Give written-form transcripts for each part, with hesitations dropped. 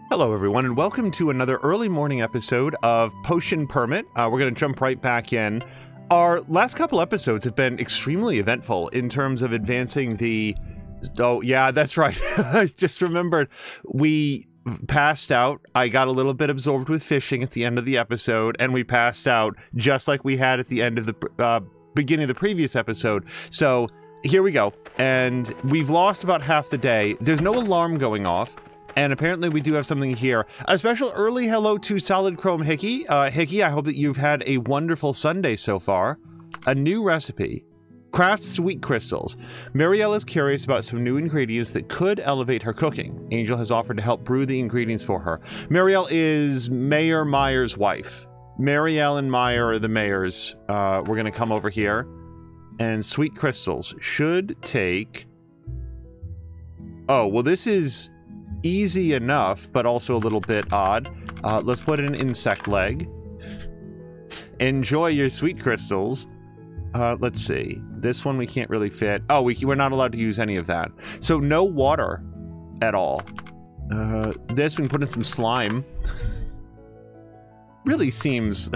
Hello everyone, and welcome to another early morning episode of Potion Permit. We're going to jump right back in. Our last couple episodes have been extremely eventful in terms of advancing the... Oh, yeah, that's right. I just remembered. We passed out. I got a little bit absorbed with fishing at the end of the episode, and we passed out just like we had at the end of the beginning of the previous episode. So here we go. And we've lost about half the day. There's no alarm going off. And apparently we do have something here. A special early hello to Solid Chrome Hickey. Hickey, I hope that you've had a wonderful Sunday so far. A new recipe. Craft sweet crystals. Marielle is curious about some new ingredients that could elevate her cooking. Angel has offered to help brew the ingredients for her. Marielle is Mayor Meyer's wife. Marielle and Meyer are the mayors. We're going to come over here. And sweet crystals should take... Oh, well this is... easy enough, but also a little bit odd. Let's put in an insect leg. Enjoy your sweet crystals. Let's see. This one we can't really fit. Oh, we're not allowed to use any of that. So no water at all. This we can put in some slime. Really seems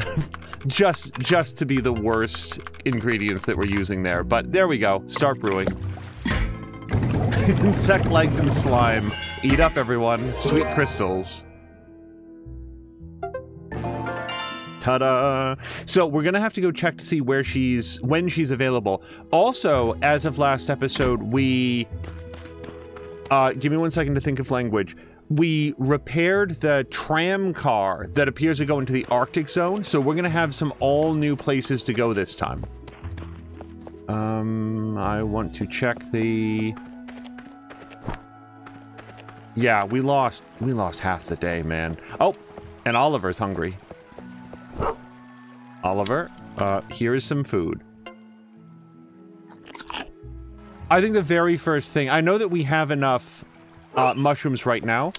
just to be the worst ingredients that we're using there. But there we go. Start brewing. Insect legs and slime. Eat up, everyone. Sweet crystals. Ta-da! So we're gonna have to go check to see when she's available. Also, as of last episode, we... give me 1 second to think of language. We repaired the tram car that appears to go into the Arctic zone, so we're gonna have some all-new places to go this time. I want to check the... Yeah, we lost half the day, man. Oh, and Oliver's hungry. Oliver, here's some food. I think the very first thing... I know that we have enough mushrooms right now,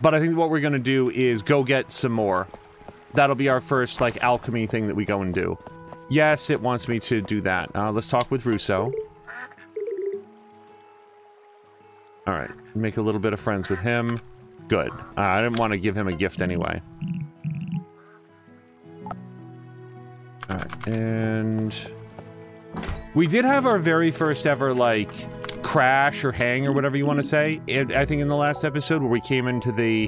but I think what we're going to do is go get some more. That'll be our first, like, alchemy thing that we go and do. Yes, it wants me to do that. Let's talk with Russo. Alright, make a little bit of friends with him. Good. I didn't want to give him a gift anyway. Alright, and... we did have our very first ever, like, crash or hang or whatever you want to say. I think in the last episode where we came into the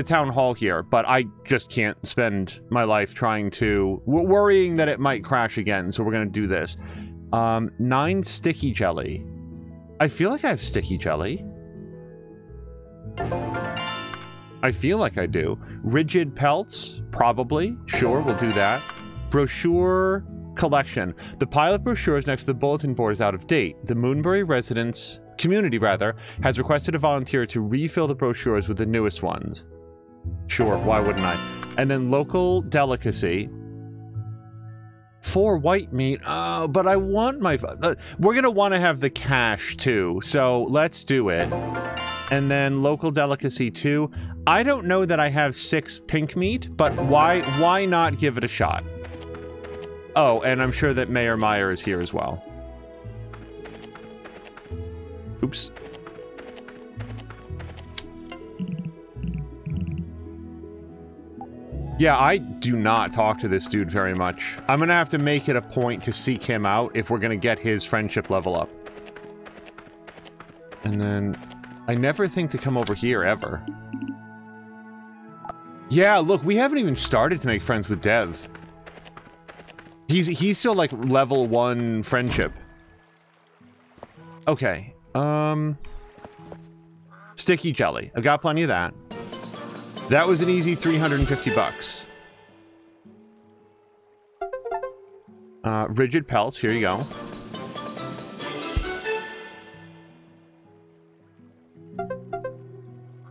town hall here, but I just can't spend my life trying to... worrying that it might crash again, so we're gonna do this. 9 sticky jelly. I feel like I have sticky jelly. I feel like I do. Rigid pelts? Probably. Sure, we'll do that. Brochure collection. The pile of brochures next to the bulletin board is out of date. The Moonbury community has requested a volunteer to refill the brochures with the newest ones. Sure, why wouldn't I? And then local delicacy. 4 white meat. But I want my... we're gonna want to have the cash, too. So, let's do it. And then local delicacy, 2. I don't know that I have 6 pink meat, but why not give it a shot? Oh, and I'm sure that Mayor Meyer is here as well. Oops. Yeah, I do not talk to this dude very much. I'm gonna have to make it a point to seek him out if we're gonna get his friendship level up. And then... I never think to come over here, ever. Yeah, look, we haven't even started to make friends with Dev. He's still, like, level 1 friendship. Okay, sticky jelly. I've got plenty of that. That was an easy 350 bucks. Rigid pelts, here you go.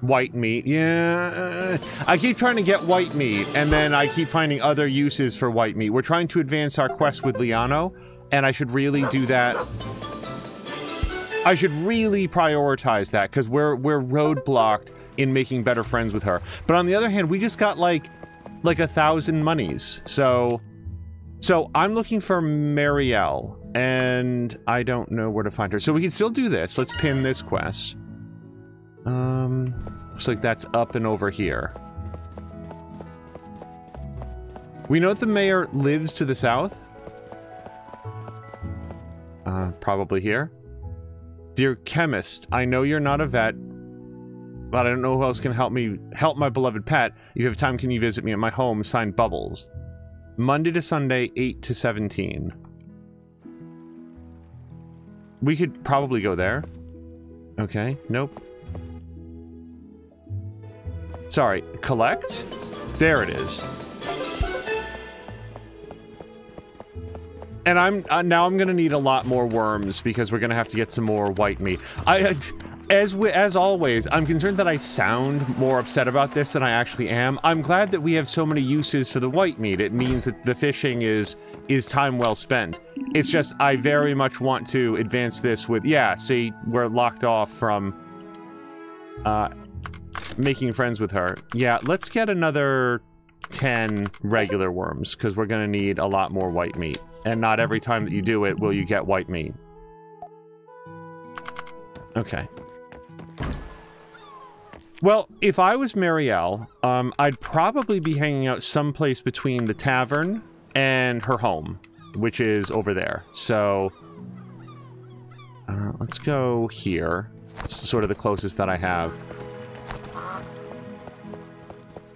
White meat, yeah. I keep trying to get white meat, and then I keep finding other uses for white meat. We're trying to advance our quest with Liano, and I should really do that. I should really prioritize that, because we're roadblocked in making better friends with her. But on the other hand, we just got like 1,000 monies. So I'm looking for Marielle, and I don't know where to find her. So we can still do this. Let's pin this quest. Looks like that's up and over here. We know that the mayor lives to the south. Probably here. Dear chemist, I know you're not a vet, but I don't know who else can help my beloved pet. If you have time, can you visit me at my home? Signed, Bubbles. Monday to Sunday, 8 to 17. We could probably go there. Okay, nope. Sorry, collect? There it is. And now I'm gonna need a lot more worms because we're gonna have to get some more white meat. As always, I'm concerned that I sound more upset about this than I actually am. I'm glad that we have so many uses for the white meat. It means that the fishing is time well spent. It's just I very much want to advance this with, yeah, see, we're locked off from making friends with her. Yeah, let's get another 10 regular worms because we're gonna need a lot more white meat. And not every time that you do it will you get white meat. Okay. Well, if I was Marielle, I'd probably be hanging out someplace between the tavern and her home, which is over there. So, let's go here. It's sort of the closest that I have.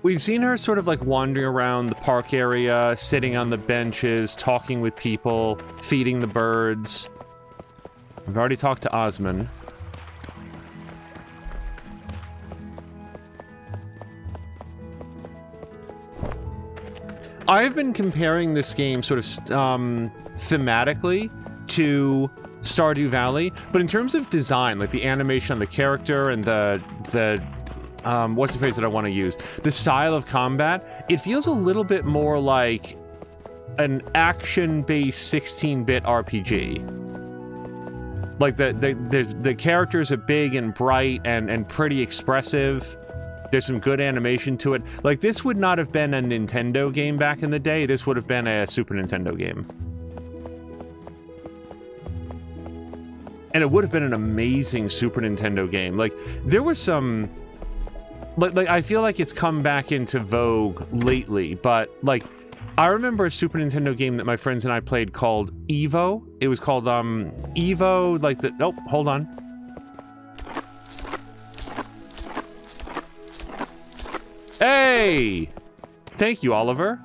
We've seen her sort of like wandering around the park area, sitting on the benches, talking with people, feeding the birds. I've already talked to Osman. I've been comparing this game sort of thematically to Stardew Valley, but in terms of design, like the animation on the character and the what's the phrase that I want to use? The style of combat, it feels a little bit more like an action-based 16-bit RPG. Like the characters are big and bright and pretty expressive. There's some good animation to it. Like, this would not have been a Nintendo game back in the day. This would have been a Super Nintendo game. And it would have been an amazing Super Nintendo game. Like, there was some... Like, I feel like it's come back into vogue lately, but, like, I remember a Super Nintendo game that my friends and I played called Evo. It was called, Evo, like the... Oh, hold on. Hey! Thank you, Oliver.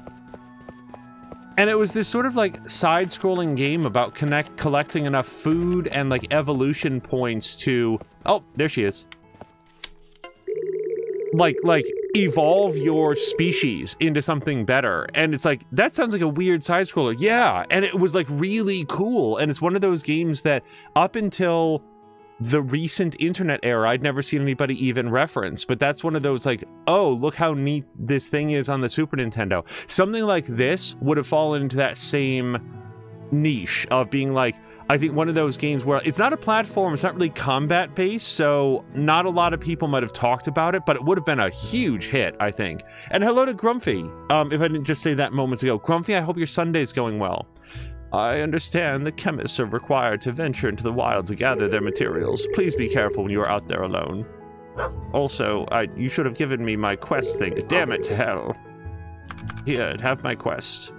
And it was this sort of like side-scrolling game about collecting enough food and like evolution points to... Oh, there she is. Like evolve your species into something better. And it's like, that sounds like a weird side-scroller. Yeah, and it was like really cool. And it's one of those games that up until the recent internet era, I'd never seen anybody even reference, but that's one of those like, oh, look how neat this thing is on the Super Nintendo. Something like this would have fallen into that same niche of being like, I think one of those games where it's not a platform, it's not really combat based, so not a lot of people might have talked about it, but it would have been a huge hit, I think. And hello to Grumpy. If I didn't just say that moments ago. Grumpy, I hope your Sunday's going well. I understand the chemists are required to venture into the wild to gather their materials. Please be careful when you are out there alone. Also, you should have given me my quest thing. Damn it to hell. Here, have my quest.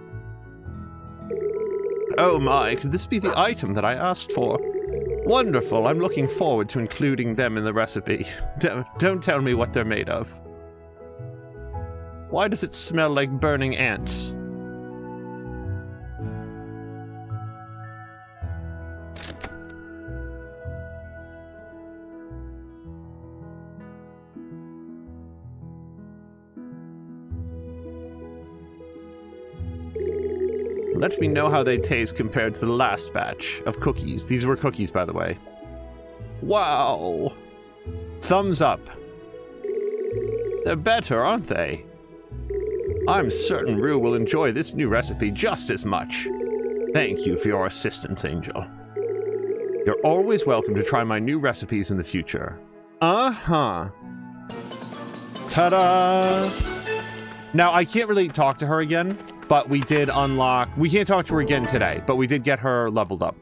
Oh my, could this be the item that I asked for? Wonderful, I'm looking forward to including them in the recipe. Don't tell me what they're made of. Why does it smell like burning ants? Let me know how they taste compared to the last batch of cookies. These were cookies, by the way. Wow. Thumbs up. They're better, aren't they? I'm certain Rue will enjoy this new recipe just as much. Thank you for your assistance, Angel. You're always welcome to try my new recipes in the future. Uh-huh. Ta-da! Now, I can't really talk to her again, but we did unlock... We can't talk to her again today, but we did get her leveled up.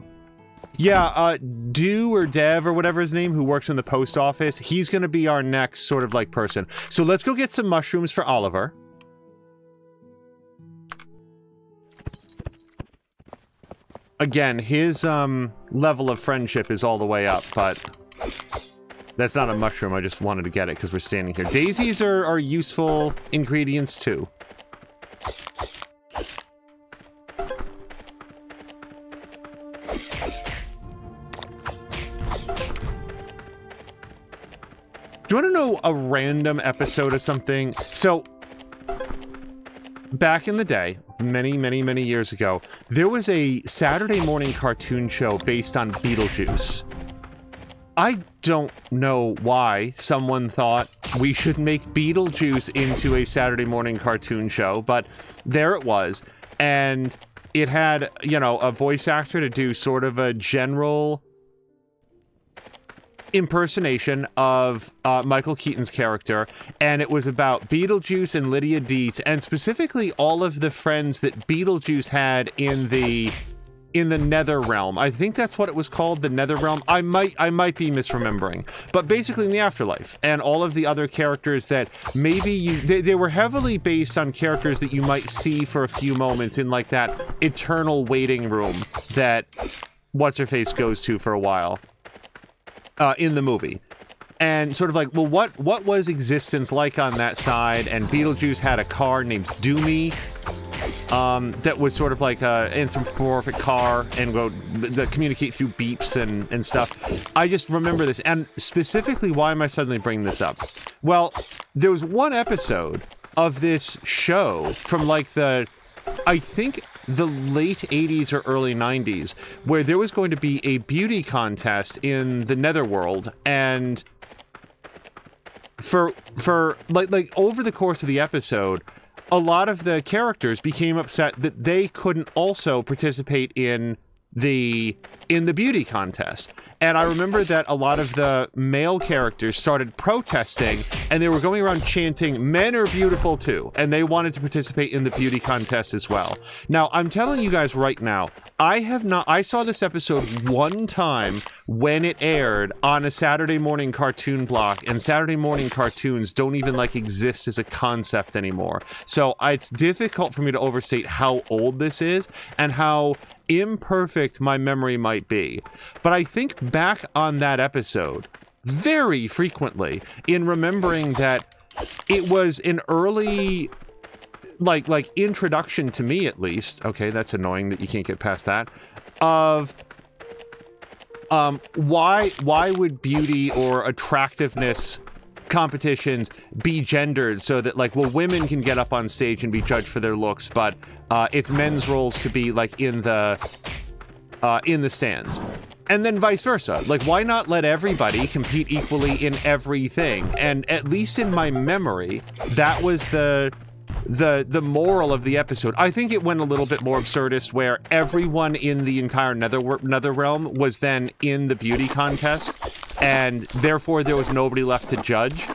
Yeah, Do or Dev or whatever his name, who works in the post office, he's going to be our next sort of like person. So let's go get some mushrooms for Oliver. Again, his level of friendship is all the way up, but that's not a mushroom. I just wanted to get it because we're standing here. Daisies are useful ingredients too. Do you want to know a random episode of something? So, back in the day, many years ago, there was a Saturday morning cartoon show based on Beetlejuice. I don't know why someone thought we should make Beetlejuice into a Saturday morning cartoon show, but there it was. And it had, you know, a voice actor to do sort of a general impersonation of Michael Keaton's character, and it was about Beetlejuice and Lydia Deetz, and specifically all of the friends that Beetlejuice had in the Nether Realm. I think that's what it was called, the Nether Realm. I might be misremembering, but basically in the afterlife, and all of the other characters that maybe they were heavily based on characters that you might see for a few moments in like that eternal waiting room that What's-Her-Face goes to for a while. In the movie, and sort of like, well, what was existence like on that side? And Beetlejuice had a car named Doomy, that was sort of like a anthropomorphic car and go communicate through beeps and stuff. I just remember this, and specifically, why am I suddenly bringing this up? Well, there was one episode of this show from like I think the late 80s or early 90s, where there was going to be a beauty contest in the Netherworld, and for like over the course of the episode, a lot of the characters became upset that they couldn't also participate in the beauty contest. And I remember that a lot of the male characters started protesting, and they were going around chanting, "Men are beautiful too," and they wanted to participate in the beauty contest as well. Now, I'm telling you guys right now, I saw this episode one time when it aired on a Saturday morning cartoon block, and Saturday morning cartoons don't even like exist as a concept anymore. So it's difficult for me to overstate how old this is and how imperfect my memory might be. But I think back on that episode very frequently in remembering that it was an early like introduction to me, at least. Okay, that's annoying that you can't get past that. Of why would beauty or attractiveness competitions be gendered so that, like, well, women can get up on stage and be judged for their looks, but it's men's roles to be like in the stands, and then vice versa. Like, why not let everybody compete equally in everything? And at least in my memory, that was the moral of the episode. I think it went a little bit more absurdist, where everyone in the entire Nether Realm was then in the beauty contest, and therefore there was nobody left to judge.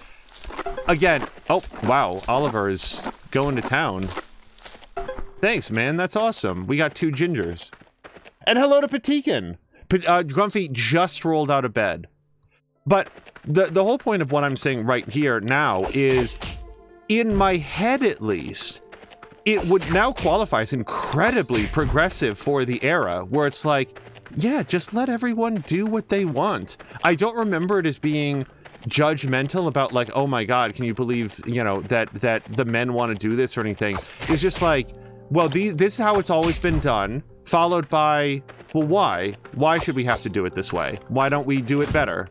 Again, oh wow, Oliver is going to town. Thanks, man, that's awesome. We got 2 gingers. And hello to Patikin. Grumpy just rolled out of bed. But the whole point of what I'm saying right here now is, in my head at least, it would now qualify as incredibly progressive for the era, where it's like, yeah, just let everyone do what they want. I don't remember it as being judgmental about, like, oh my god, can you believe, you know, that the men want to do this or anything. It's just like, well, this is how it's always been done, followed by, well, why? Why should we have to do it this way? Why don't we do it better?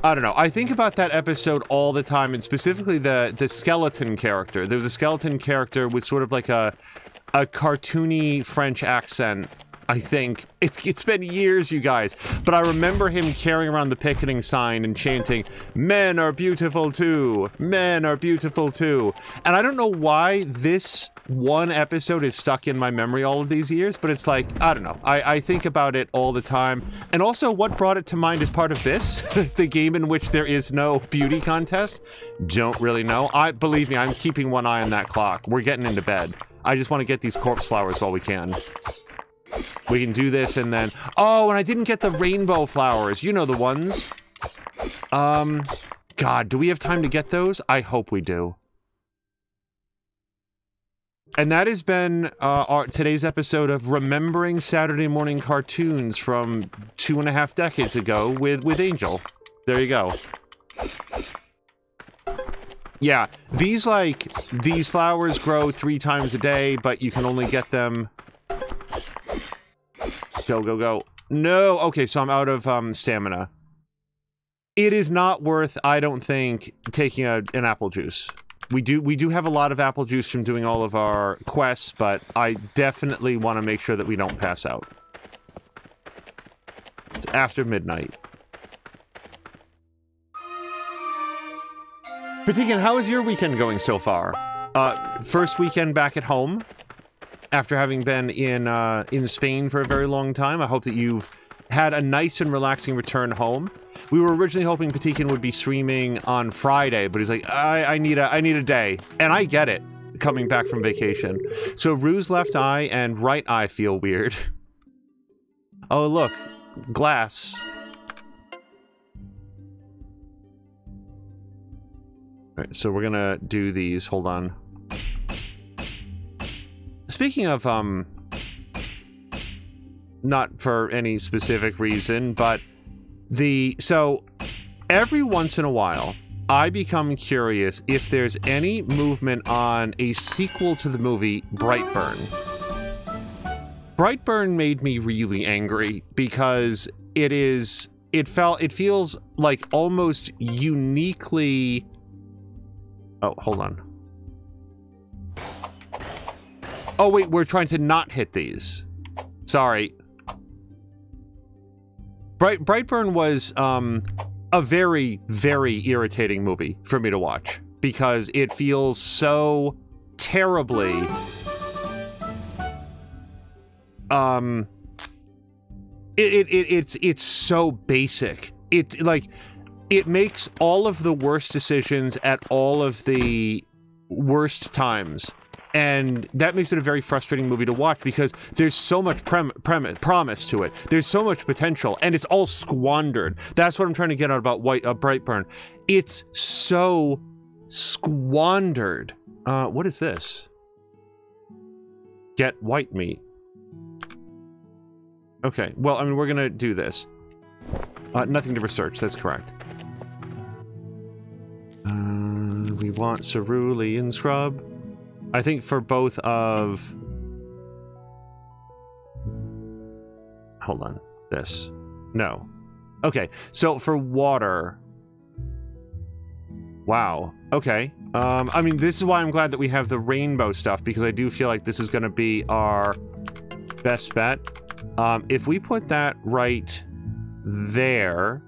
I don't know. I think about that episode all the time, and specifically the skeleton character. There was a skeleton character with sort of like a cartoony French accent I think. It's been years, you guys. But I remember him carrying around the picketing sign and chanting, "Men are beautiful too! Men are beautiful too!" And I don't know why this one episode is stuck in my memory all of these years, but it's like, I don't know. I think about it all the time. And also, what brought it to mind as part of this? The game in which there is no beauty contest? Don't really know. Believe me, I'm keeping one eye on that clock. We're getting into bed. I just want to get these corpse flowers while we can. We can do this and then... Oh, and I didn't get the rainbow flowers. You know the ones. God, do we have time to get those? I hope we do. And that has been today's episode of Remembering Saturday Morning Cartoons from 2.5 decades ago with Angel. There you go. Yeah, these flowers grow 3 times a day, but you can only get them... Go, go, go. No! Okay, so I'm out of stamina. It is not worth, I don't think, taking an apple juice. We do have a lot of apple juice from doing all of our quests, but I definitely want to make sure that we don't pass out. It's after midnight. Patikan, how is your weekend going so far? First weekend back at home, after having been in Spain for a very long time. I hope that you've had a nice and relaxing return home. We were originally hoping Patikan would be streaming on Friday, but he's like, I need a day. And I get it, coming back from vacation. So Rue's left eye and right eye feel weird. Oh, look. Glass. Alright, so we're gonna do these. Hold on. Speaking of, not for any specific reason, but so every once in a while, I become curious if there's any movement on a sequel to the movie Brightburn. Brightburn made me really angry because it feels like almost uniquely... Oh, hold on. Oh, wait, we're trying to not hit these. Sorry. Brightburn was, a very, very irritating movie for me to watch. Because it feels so terribly... It's so basic. It makes all of the worst decisions at all of the worst times. And that makes it a very frustrating movie to watch because there's so much promise to it. There's so much potential, and it's all squandered. That's what I'm trying to get out about Brightburn. It's so squandered. What is this? Get white meat. Okay, well, I mean, we're gonna do this. Nothing to research, that's correct. We want cerulean scrub. I think for both of... Hold on. This. No. Okay, so for water... Wow. Okay. I mean, this is why I'm glad that we have the rainbow stuff, because I do feel like this is going to be our best bet. If we put that right there...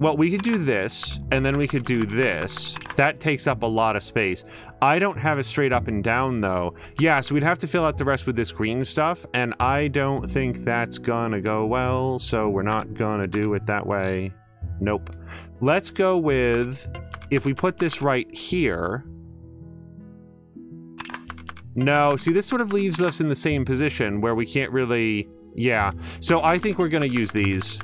Well, we could do this, and then we could do this. That takes up a lot of space. I don't have a straight up and down, though. Yeah, so we'd have to fill out the rest with this green stuff, and I don't think that's gonna go well, so we're not gonna do it that way. Nope. Let's go with... If we put this right here... No, see, this sort of leaves us in the same position, where we can't really... Yeah. So I think we're gonna use these.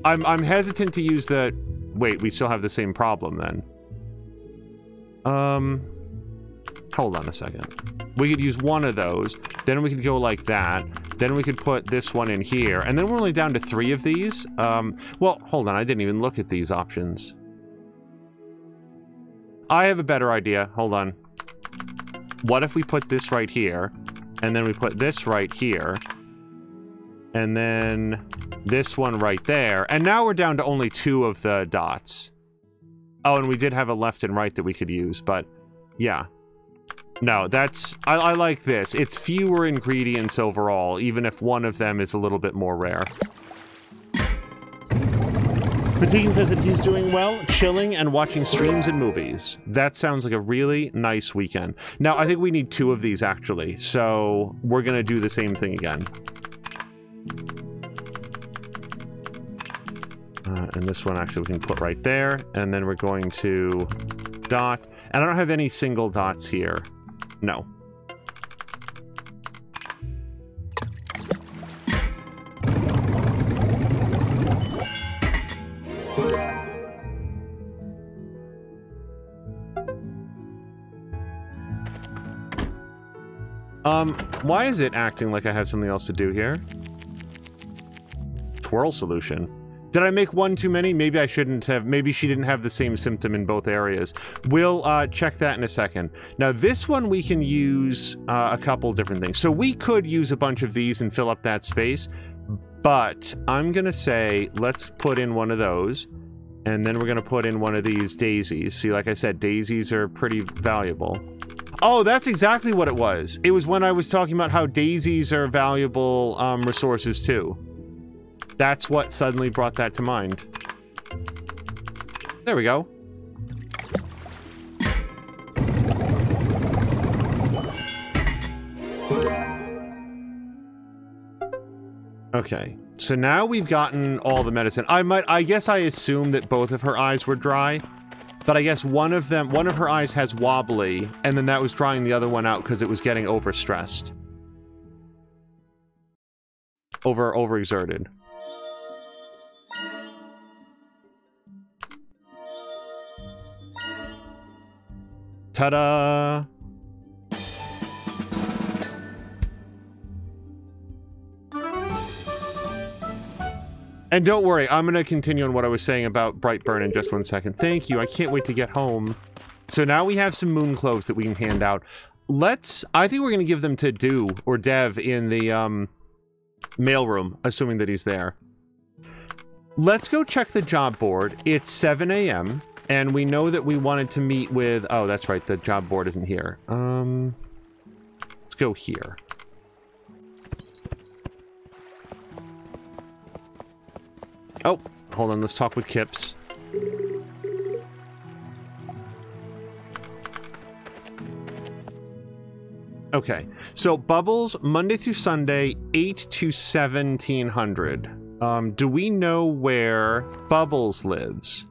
I'm hesitant to use the... Wait, we still have the same problem, then. Hold on a second. We could use one of those, then we could go like that, then we could put this one in here, and then we're only down to 3 of these. Well, hold on, I didn't even look at these options. I have a better idea. Hold on. What if we put this right here, and then we put this right here, and then... this one right there. And now we're down to only 2 of the dots. Oh, and we did have a left and right that we could use, but yeah. No, that's... I like this. It's fewer ingredients overall, even if one of them is a little bit more rare. Patine says that he's doing well, chilling, and watching streams and movies. That sounds like a really nice weekend. Now, I think we need 2 of these, actually, so we're gonna do the same thing again. And this one, actually, we can put right there, and then we're going to dot. And I don't have any single dots here. No. Why is it acting like I have something else to do here? Twirl solution. Did I make one too many? Maybe I shouldn't have. Maybe she didn't have the same symptom in both areas. We'll check that in a second. Now, this one we can use a couple different things. So we could use a bunch of these and fill up that space, but I'm going to say let's put in one of those, and then we're going to put in one of these daisies. See, like I said, daisies are pretty valuable. Oh, that's exactly what it was. It was when I was talking about how daisies are valuable resources too. That's what suddenly brought that to mind. There we go. Okay, so now we've gotten all the medicine. I guess I assumed that both of her eyes were dry. But I guess one of her eyes has wobbly, and then that was drying the other one out because it was getting overstressed. Overexerted. Ta-da! And don't worry, I'm going to continue on what I was saying about Brightburn in just 1 second. Thank you, I can't wait to get home. So now we have some moon cloves that we can hand out. I think we're going to give them to Dev in the mailroom, assuming that he's there. Let's go check the job board. It's 7 a.m. and we know that we wanted to meet with... Oh, that's right, the job board isn't here. Let's go here. Oh, hold on, let's talk with Kips. Okay, so Bubbles, Monday through Sunday, 8 to 1700. Do we know where Bubbles lives?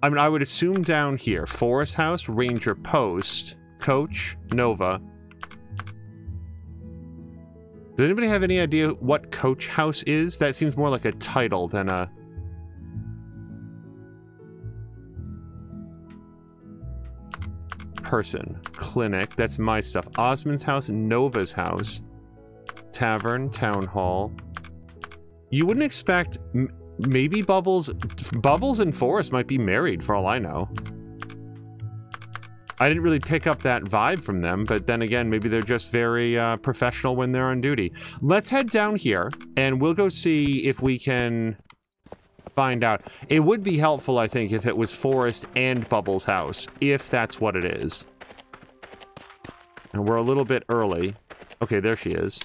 I mean, I would assume down here. Forest House, Ranger Post, Coach, Nova. Does anybody have any idea what Coach House is? That seems more like a title than a... person. Clinic, that's my stuff. Osmond's house, Nova's house. Tavern, Town Hall. You wouldn't expect... maybe Bubbles and Forrest might be married, for all I know. I didn't really pick up that vibe from them, but then again, maybe they're just very professional when they're on duty. Let's head down here, and we'll go see if we can find out. It would be helpful, I think, if it was Forrest and Bubbles' house, if that's what it is. And we're a little bit early. Okay, there she is.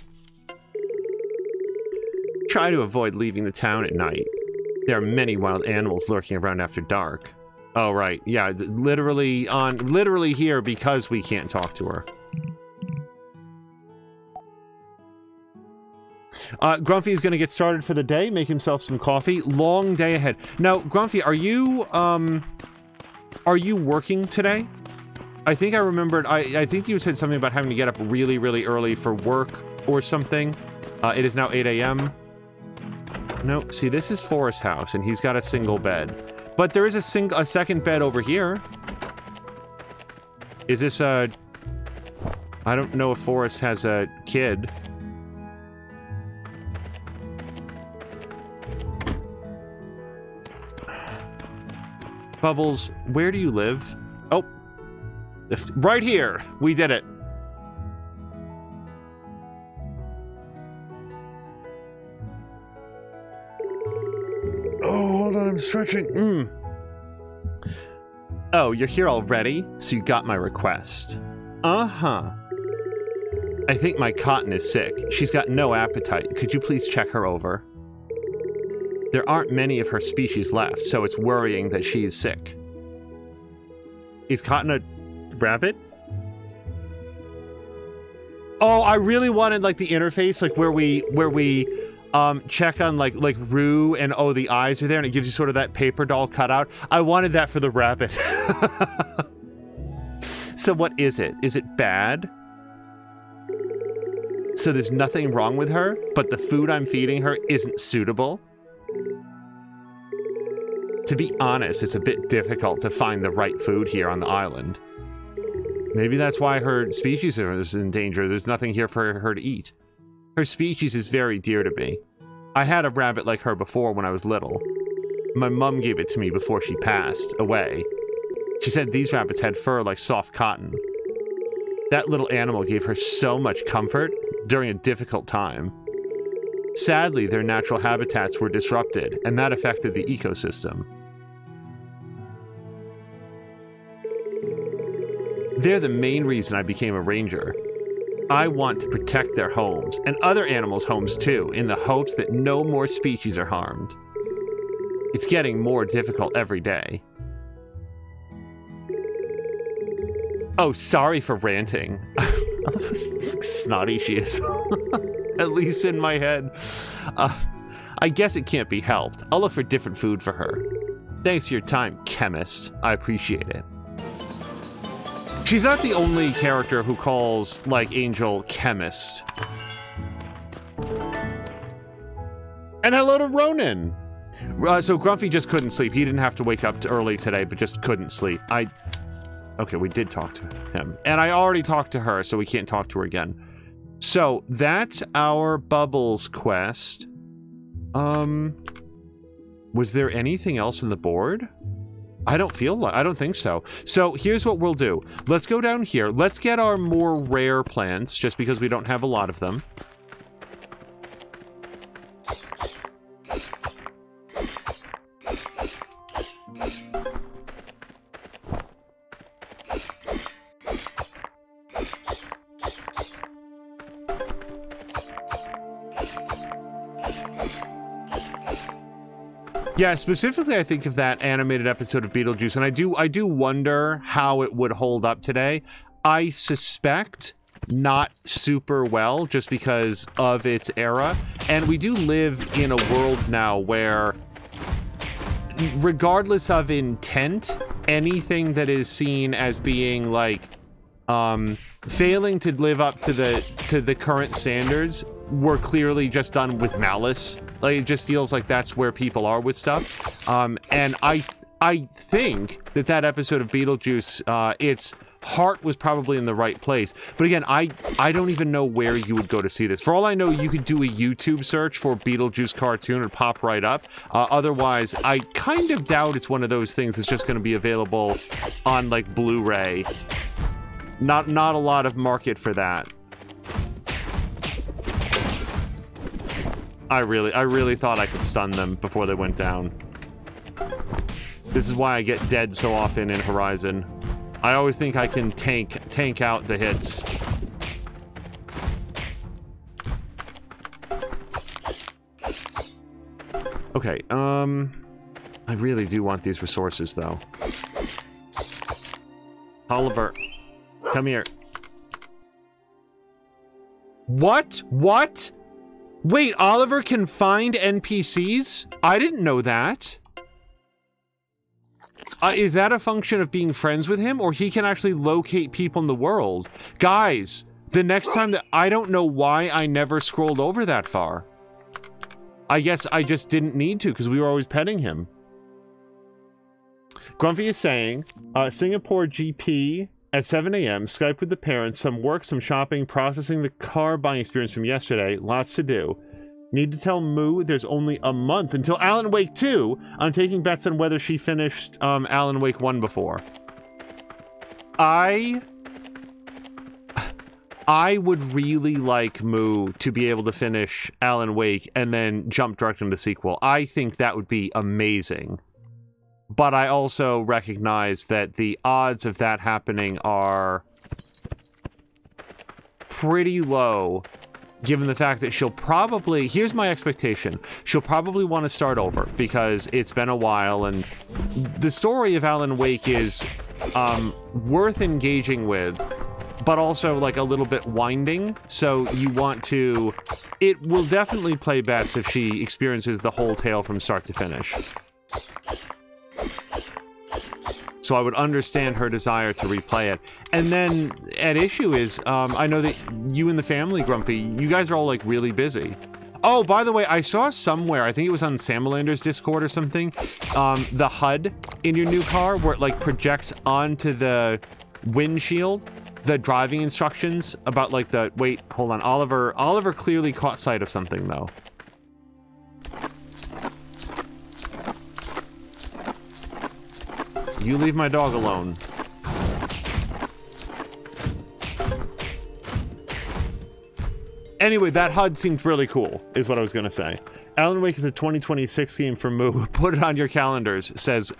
Try to avoid leaving the town at night. There are many wild animals lurking around after dark. Oh, right. Yeah, literally here because we can't talk to her. Grumpy is going to get started for the day, make himself some coffee. Long day ahead. Now, Grumpy, are you working today? I think I remembered, I think you said something about having to get up really, really early for work or something. It is now 8 a.m. No, see, this is Forrest's house, and he's got a single bed. But there is a second bed over here. Is this a... I don't know if Forrest has a kid. Bubbles, where do you live? Oh. Right here! We did it. Oh, hold on, I'm stretching. Oh, you're here already? So you got my request. Uh-huh. I think my cotton is sick. She's got no appetite. Could you please check her over? There aren't many of her species left, so it's worrying that she is sick. Is Cotton a rabbit? Oh, I really wanted like the interface, like where we check on like Rue and oh the eyes are there and it gives you sort of that paper doll cutout. I wanted that for the rabbit. So what is it? Is it bad? So there's nothing wrong with her, but the food I'm feeding her isn't suitable? To be honest, it's a bit difficult to find the right food here on the island. Maybe that's why her species is in danger. There's nothing here for her to eat. Her species is very dear to me. I had a rabbit like her before when I was little. My mum gave it to me before she passed away. She said these rabbits had fur like soft cotton. That little animal gave her so much comfort during a difficult time. Sadly, their natural habitats were disrupted, and that affected the ecosystem. They're the main reason I became a ranger. I want to protect their homes, and other animals' homes too, in the hopes that no more species are harmed. It's getting more difficult every day. Oh, sorry for ranting. I love how snotty she is. At least in my head. I guess it can't be helped. I'll look for different food for her. Thanks for your time, chemist. I appreciate it. She's not the only character who calls, like, Angel chemist. And hello to Ronan! So Grumpy just couldn't sleep. He didn't have to wake up early today, but just couldn't sleep. Okay, we did talk to him. And I already talked to her, so we can't talk to her again. So, that's our Bubbles quest. Was there anything else in the board? I don't think so. So, here's what we'll do. Let's go down here. Let's get our more rare plants, just because we don't have a lot of them. Yeah, specifically I think of that animated episode of Beetlejuice, and I do wonder how it would hold up today. I suspect not super well, just because of its era. And we do live in a world now where, regardless of intent, anything that is seen as being like failing to live up to the current standards were clearly just done with malice. Like, it just feels like that's where people are with stuff. And I think that episode of Beetlejuice, its heart was probably in the right place. But again, I don't even know where you would go to see this. For all I know, you could do a YouTube search for Beetlejuice cartoon and pop right up. Otherwise, I kind of doubt it's one of those things that's just going to be available on, like, Blu-ray. Not a lot of market for that. I really thought I could stun them before they went down. This is why I get dead so often in Horizon. I always think I can tank out the hits. Okay, I really do want these resources, though. Oliver, come here. What? What? Wait, Oliver can find NPCs? I didn't know that. Is that a function of being friends with him, or he can actually locate people in the world? Guys, the next time that... I don't know why I never scrolled over that far. I guess I just didn't need to, because we were always petting him. Grumpy is saying, Singapore GP at 7 a.m., Skype with the parents, some work, some shopping, processing the car buying experience from yesterday, lots to do. Need to tell Moo there's only a month until Alan Wake 2. I'm taking bets on whether she finished Alan Wake 1 before. I would really like Moo to be able to finish Alan Wake and then jump direct into the sequel. I think that would be amazing. But I also recognize that the odds of that happening are pretty low, given the fact that she'll probably, here's my expectation, she'll probably want to start over because it's been a while, and the story of Alan Wake is worth engaging with, but also like a little bit winding, so you want to, it will definitely play best if she experiences the whole tale from start to finish. So I would understand her desire to replay it. And then at issue is, I know that you and the family, Grumpy, you guys are all like really busy. Oh, by the way, I saw somewhere, I think it was on Samolander's Discord or something, the HUD in your new car where it like projects onto the windshield, the driving instructions about like the, wait, hold on, Oliver clearly caught sight of something though. You leave my dog alone. Anyway, that HUD seemed really cool, is what I was gonna say. Alan Wake is a 2026 game for Moo. Put it on your calendars, says,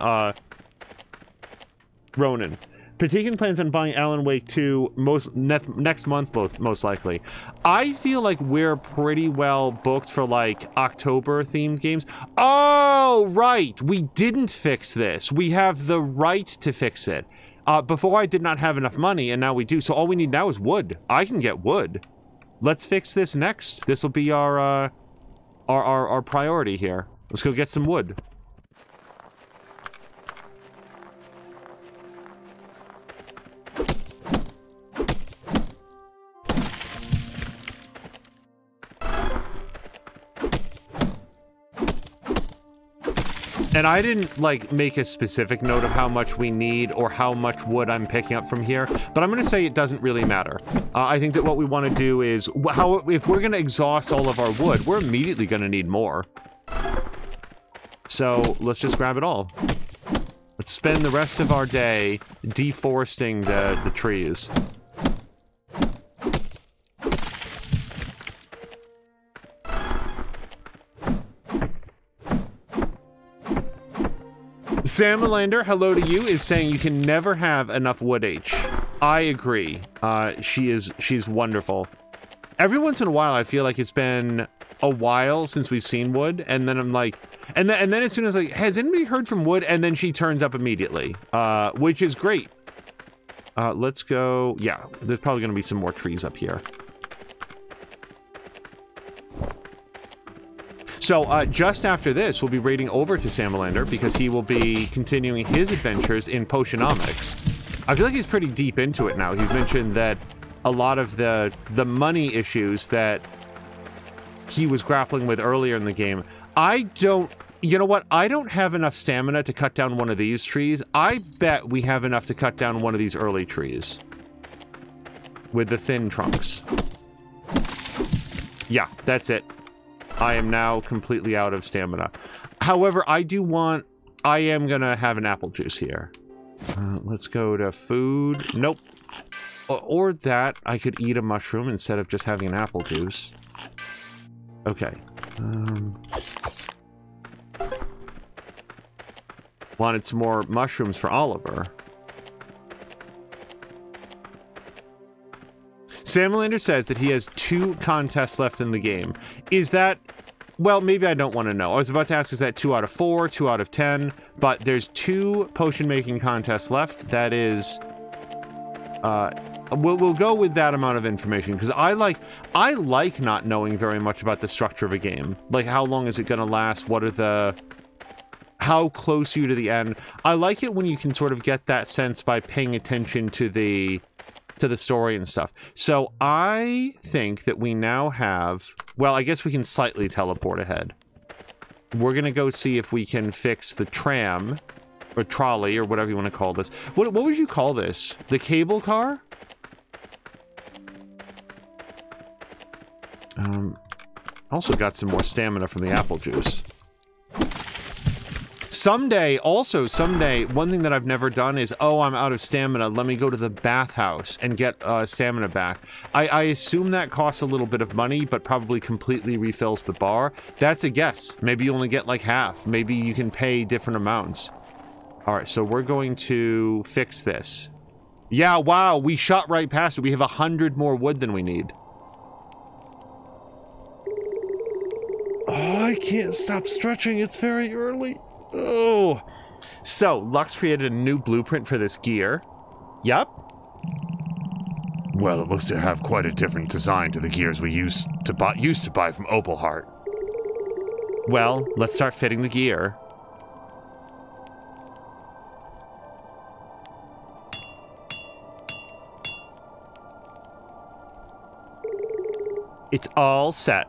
Ronan. Patikin plans on buying Alan Wake 2 next month, most likely. I feel like we're pretty well booked for, like, October-themed games. Oh, right! We didn't fix this. We have the right to fix it. Before I did not have enough money, and now we do. So all we need now is wood. I can get wood. Let's fix this next. This will be our priority here. Let's go get some wood. And I didn't, like, make a specific note of how much we need or how much wood I'm picking up from here, but I'm going to say it doesn't really matter. I think that what we want to do is, if we're going to exhaust all of our wood, we're immediately going to need more. So, let's just grab it all. Let's spend the rest of our day deforesting the trees. Samalander, hello to you, is saying you can never have enough wood H. I agree. She's wonderful. Every once in a while, I feel like it's been a while since we've seen wood, and then I'm like, and then as soon as like, has anybody heard from wood? And then she turns up immediately, which is great. Let's go. Yeah, there's probably gonna be some more trees up here. So, just after this, we'll be raiding over to Samalander because he will be continuing his adventures in Potionomics. I feel like he's pretty deep into it now. He's mentioned that a lot of the money issues that he was grappling with earlier in the game. You know what? I don't have enough stamina to cut down one of these trees. I bet we have enough to cut down one of these early trees. With the thin trunks. Yeah, that's it. I am now completely out of stamina. However, I am gonna have an apple juice here. Let's go to food. Nope. Or that, I could eat a mushroom instead of just having an apple juice. Okay. Wanted some more mushrooms for Oliver. Samalander says that he has 2 contests left in the game. Is that... Well, maybe I don't want to know. I was about to ask, is that 2 out of 4, 2 out of 10? But there's 2 potion-making contests left. That is... We'll go with that amount of information, because I like not knowing very much about the structure of a game. Like, how long is it going to last? What are the... How close are you to the end? I like it when you can sort of get that sense by paying attention to the story and stuff. So I think that we now have... Well, I guess we can slightly teleport ahead. We're gonna go see if we can fix the tram, or trolley, or whatever you want to call this. What would you call this? The cable car? Also got some more stamina from the apple juice. Someday, one thing that I've never done is, oh, I'm out of stamina, let me go to the bathhouse and get stamina back. I assume that costs a little bit of money, but probably completely refills the bar. That's a guess. Maybe you only get like half. Maybe you can pay different amounts. All right, so we're going to fix this. Yeah, wow, we shot right past it. We have 100 more wood than we need. Oh, I can't stop stretching. It's very early. Oh. So, Lux created a new blueprint for this gear. Yup. Well, it looks to have quite a different design to the gears we used to buy from Opalheart. Well, let's start fitting the gear. It's all set.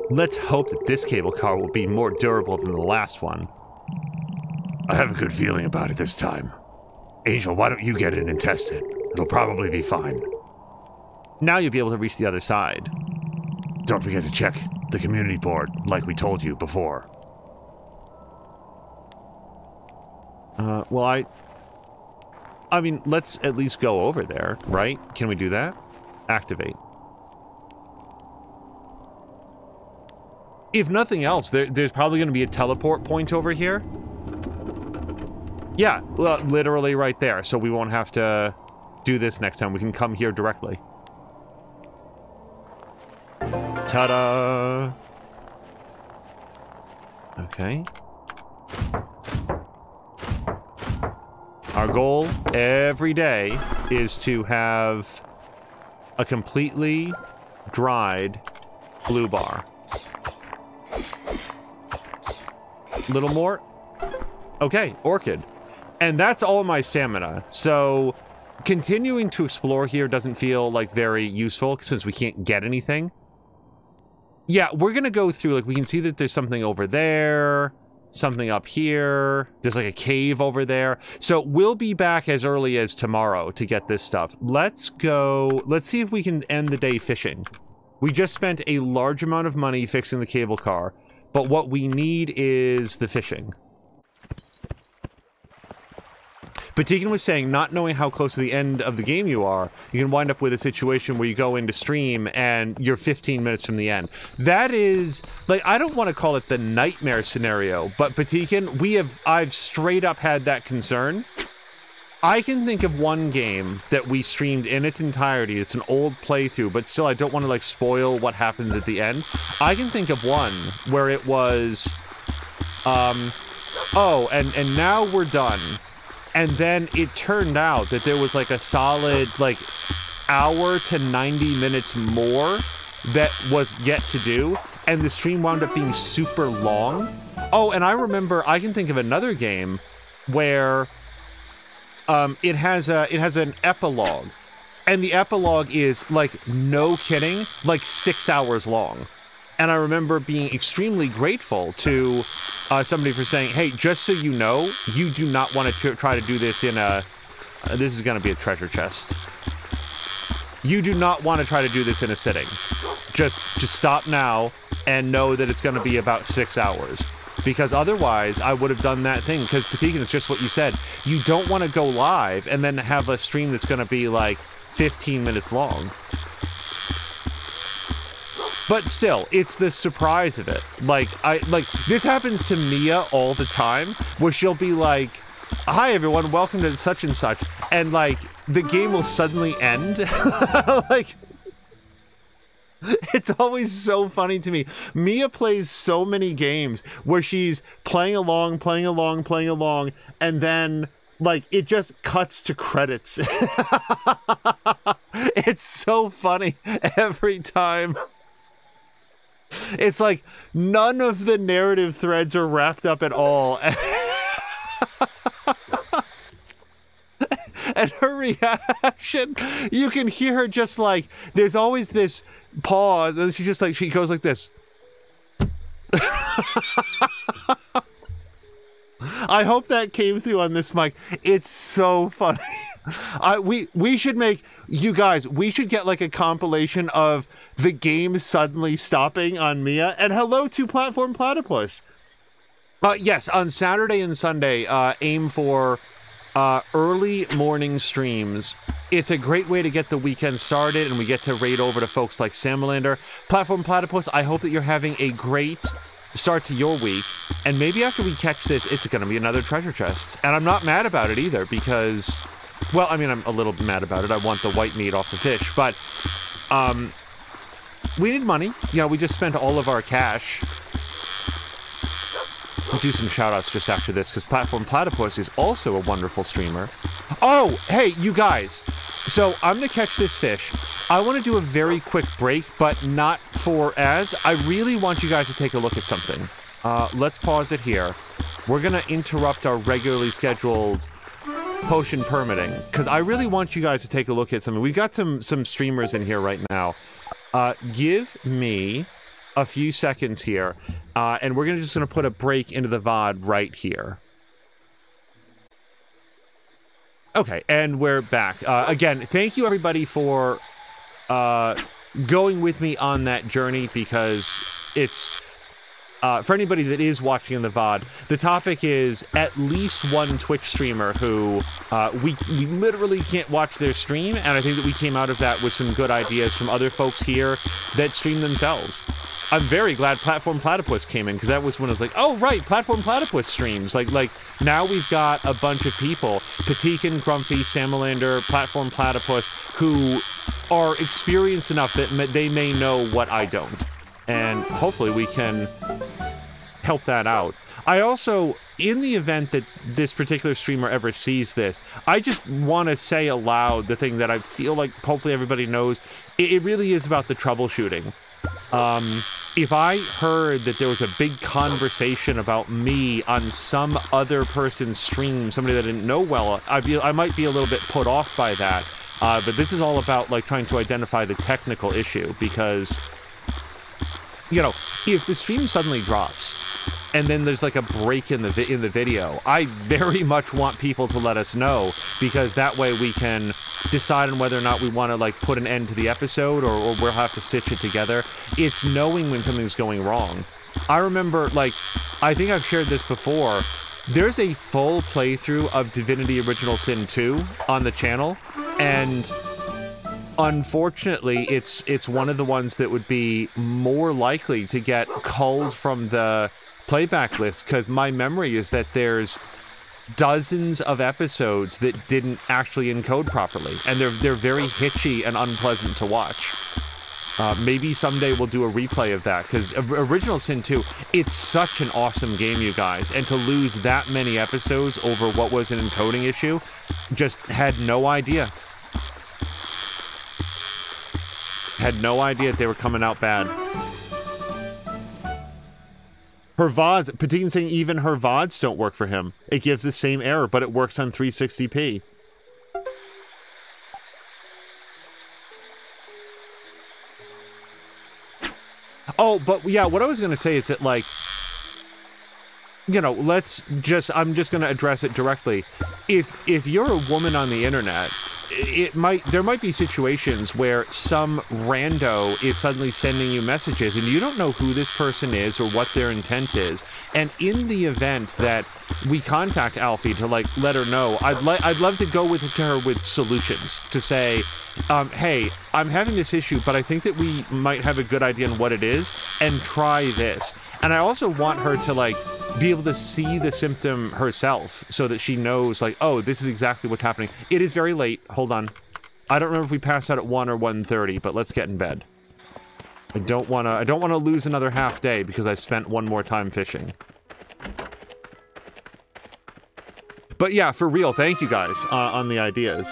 Let's hope that this cable car will be more durable than the last one. I have a good feeling about it this time. Angel, why don't you get in and test it? It'll probably be fine. Now you'll be able to reach the other side. Don't forget to check the community board, like we told you before. Well, I mean, let's at least go over there, right? Can we do that? Activate. If nothing else, there's probably going to be a teleport point over here. Yeah, well, literally right there, so we won't have to do this next time. We can come here directly. Ta-da! Okay. Our goal every day is to have a completely dried blue bar. Little more. Okay, orchid. And that's all my stamina. So continuing to explore here doesn't feel like very useful since we can't get anything. Yeah, we're gonna go through, like, we can see that there's something over there, something up here, there's like a cave over there. So we'll be back as early as tomorrow to get this stuff. Let's see if we can end the day fishing. We just spent a large amount of money fixing the cable car, but what we need is the fishing. But Tegan was saying, not knowing how close to the end of the game you are, you can wind up with a situation where you go into stream and you're 15 minutes from the end. That is, like, I don't want to call it the nightmare scenario, but Patikan, I've straight up had that concern. I can think of one game that we streamed in its entirety. It's an old playthrough, but still I don't want to, like, spoil what happens at the end. I can think of one where it was, oh, and now we're done. And then it turned out that there was like a solid, like, hour to 90 minutes more that was yet to do, and the stream wound up being super long. Oh, and I remember, I can think of another game where it has an epilogue, and the epilogue is, like, no kidding, like 6 hours long. And I remember being extremely grateful to somebody for saying, hey, just so you know, you do not want to try to do this in a... this is going to be a treasure chest. You do not want to try to do this in a sitting. Just stop now and know that it's going to be about 6 hours. Because otherwise, I would have done that thing. Because, Patikan, it's just what you said. You don't want to go live and then have a stream that's going to be, like, 15 minutes long. But still, it's the surprise of it. Like, this happens to Mia all the time, where she'll be like, hi everyone, welcome to such and such. And, like, the game will suddenly end. Like, it's always so funny to me. Mia plays so many games where she's playing along, and then, like, it just cuts to credits. It's so funny every time. It's like none of the narrative threads are wrapped up at all. And her reaction, you can hear her just like, there's always this pause, and she just like, she goes like this. I hope that came through on this mic. It's so funny. We should make, you guys, we should get like a compilation of the game suddenly stopping on Mia. And hello to Platform Platypus. Yes, on Saturday and Sunday, aim for early morning streams. It's a great way to get the weekend started, and we get to raid over to folks like Samalander. Platform Platypus, I hope that you're having a great start to your week, and maybe after we catch this, it's going to be another treasure chest. And I'm not mad about it either, because Well, I mean, I'm a little mad about it. I want the white meat off the fish, but we need money. You know, we just spent all of our cash. We'll do some shout-outs just after this, because Platform Platypus is also a wonderful streamer. Oh, hey, you guys. So I'm going to catch this fish. I want to do a very quick break, but not for ads. I really want you guys to take a look at something. Let's pause it here. We're going to interrupt our regularly scheduled potion permitting, because I really want you guys to take a look at something. We've got some streamers in here right now. Give me a few seconds here, and we're just going to put a break into the VOD right here. Okay, and we're back. Again, thank you everybody for going with me on that journey, because it's for anybody that is watching in the VOD, the topic is at least one Twitch streamer who we literally can't watch their stream, and I think that we came out of that with some good ideas from other folks here that stream themselves. I'm very glad Platform Platypus came in, because that was when I was like, oh, right, Platform Platypus streams. Like now we've got a bunch of people, Patikan, Grumpy, Salamander, Platform Platypus, who are experienced enough that they may know what I don't. And hopefully we can help that out. I also, in the event that this particular streamer ever sees this, I just want to say aloud the thing that I feel like hopefully everybody knows. It really is about the troubleshooting. If I heard that there was a big conversation about me on some other person's stream, somebody that I didn't know well, I might be a little bit put off by that. But this is all about like trying to identify the technical issue, because, you know, if the stream suddenly drops and then there's like a break in the video, I very much want people to let us know, because that way we can decide on whether or not we want to like put an end to the episode, or we'll have to stitch it together. It's knowing when something's going wrong. I remember, like, I think I've shared this before, there's a full playthrough of Divinity Original Sin 2 on the channel, and unfortunately it's one of the ones that would be more likely to get culled from the playback list, because my memory is that there's dozens of episodes that didn't actually encode properly, and they're very hitchy and unpleasant to watch. Maybe someday we'll do a replay of that, because Original Sin 2, it's such an awesome game, you guys, and to lose that many episodes over what was an encoding issue, just had no idea. Had no idea that they were coming out bad. Her VODs, Patikan saying even her VODs don't work for him. It gives the same error, but it works on 360p. Oh, but yeah, what I was going to say is that, like, you know, I'm just going to address it directly. If you're a woman on the internet, there might be situations where some rando is suddenly sending you messages and you don't know who this person is or what their intent is. And in the event that we contact Alfie to like let her know, I'd love to go to her with solutions to say, hey, I'm having this issue, but I think that we might have a good idea on what it is, and try this. And I also want her to like be able to see the symptom herself, so that she knows, like, oh, this is exactly what's happening. It is very late. Hold on. I don't remember if we passed out at 1 or 1:30, but let's get in bed. I don't want to lose another half day because I spent one more time fishing. But yeah, for real, thank you guys on the ideas.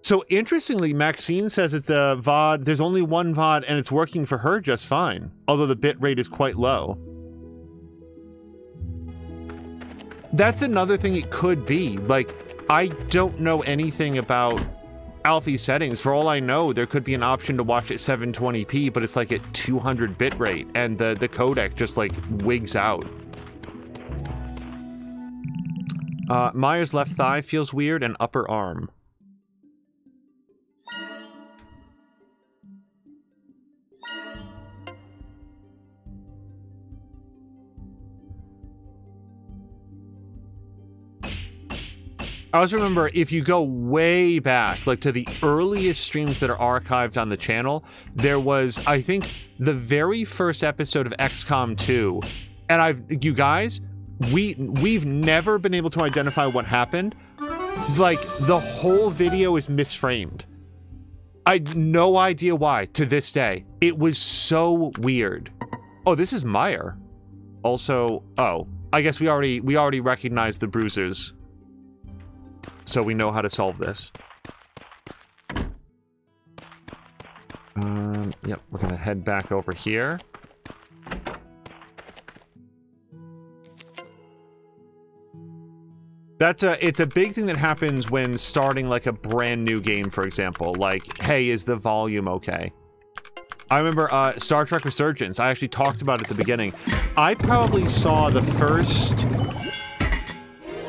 So interestingly, Maxine says that the VOD, there's only one VOD and it's working for her just fine, although the bitrate is quite low. That's another thing it could be. Like, I don't know anything about Alfie's settings. For all I know, there could be an option to watch at 720p, but it's like at 200 bitrate, and the codec just like wigs out. Maya's left thigh feels weird, and upper arm. I also remember, if you go way back, like to the earliest streams that are archived on the channel, there was, I think, the very first episode of XCOM 2. And you guys, we've never been able to identify what happened. Like, the whole video is misframed. I had no idea why to this day. It was so weird. Oh, this is Meyer. Also, oh, I guess we already recognized the bruisers. So we know how to solve this. Yep, we're gonna head back over here. It's a big thing that happens when starting like a brand new game, for example. Like, hey, is the volume okay? I remember Star Trek Resurgence. I actually talked about it at the beginning. I probably saw the first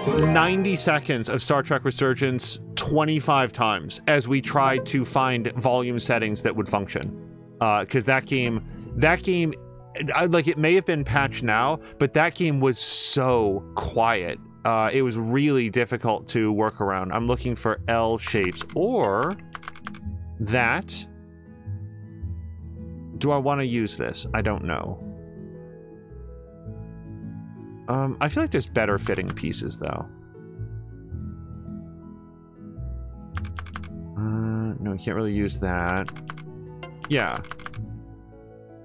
90 seconds of Star Trek Resurgence 25 times as we tried to find volume settings that would function. Because that game, like, it may have been patched now, but that game was so quiet. It was really difficult to work around. I'm looking for L shapes or that. Do I want to use this? I don't know. I feel like there's better fitting pieces though. No, you can't really use that. Yeah.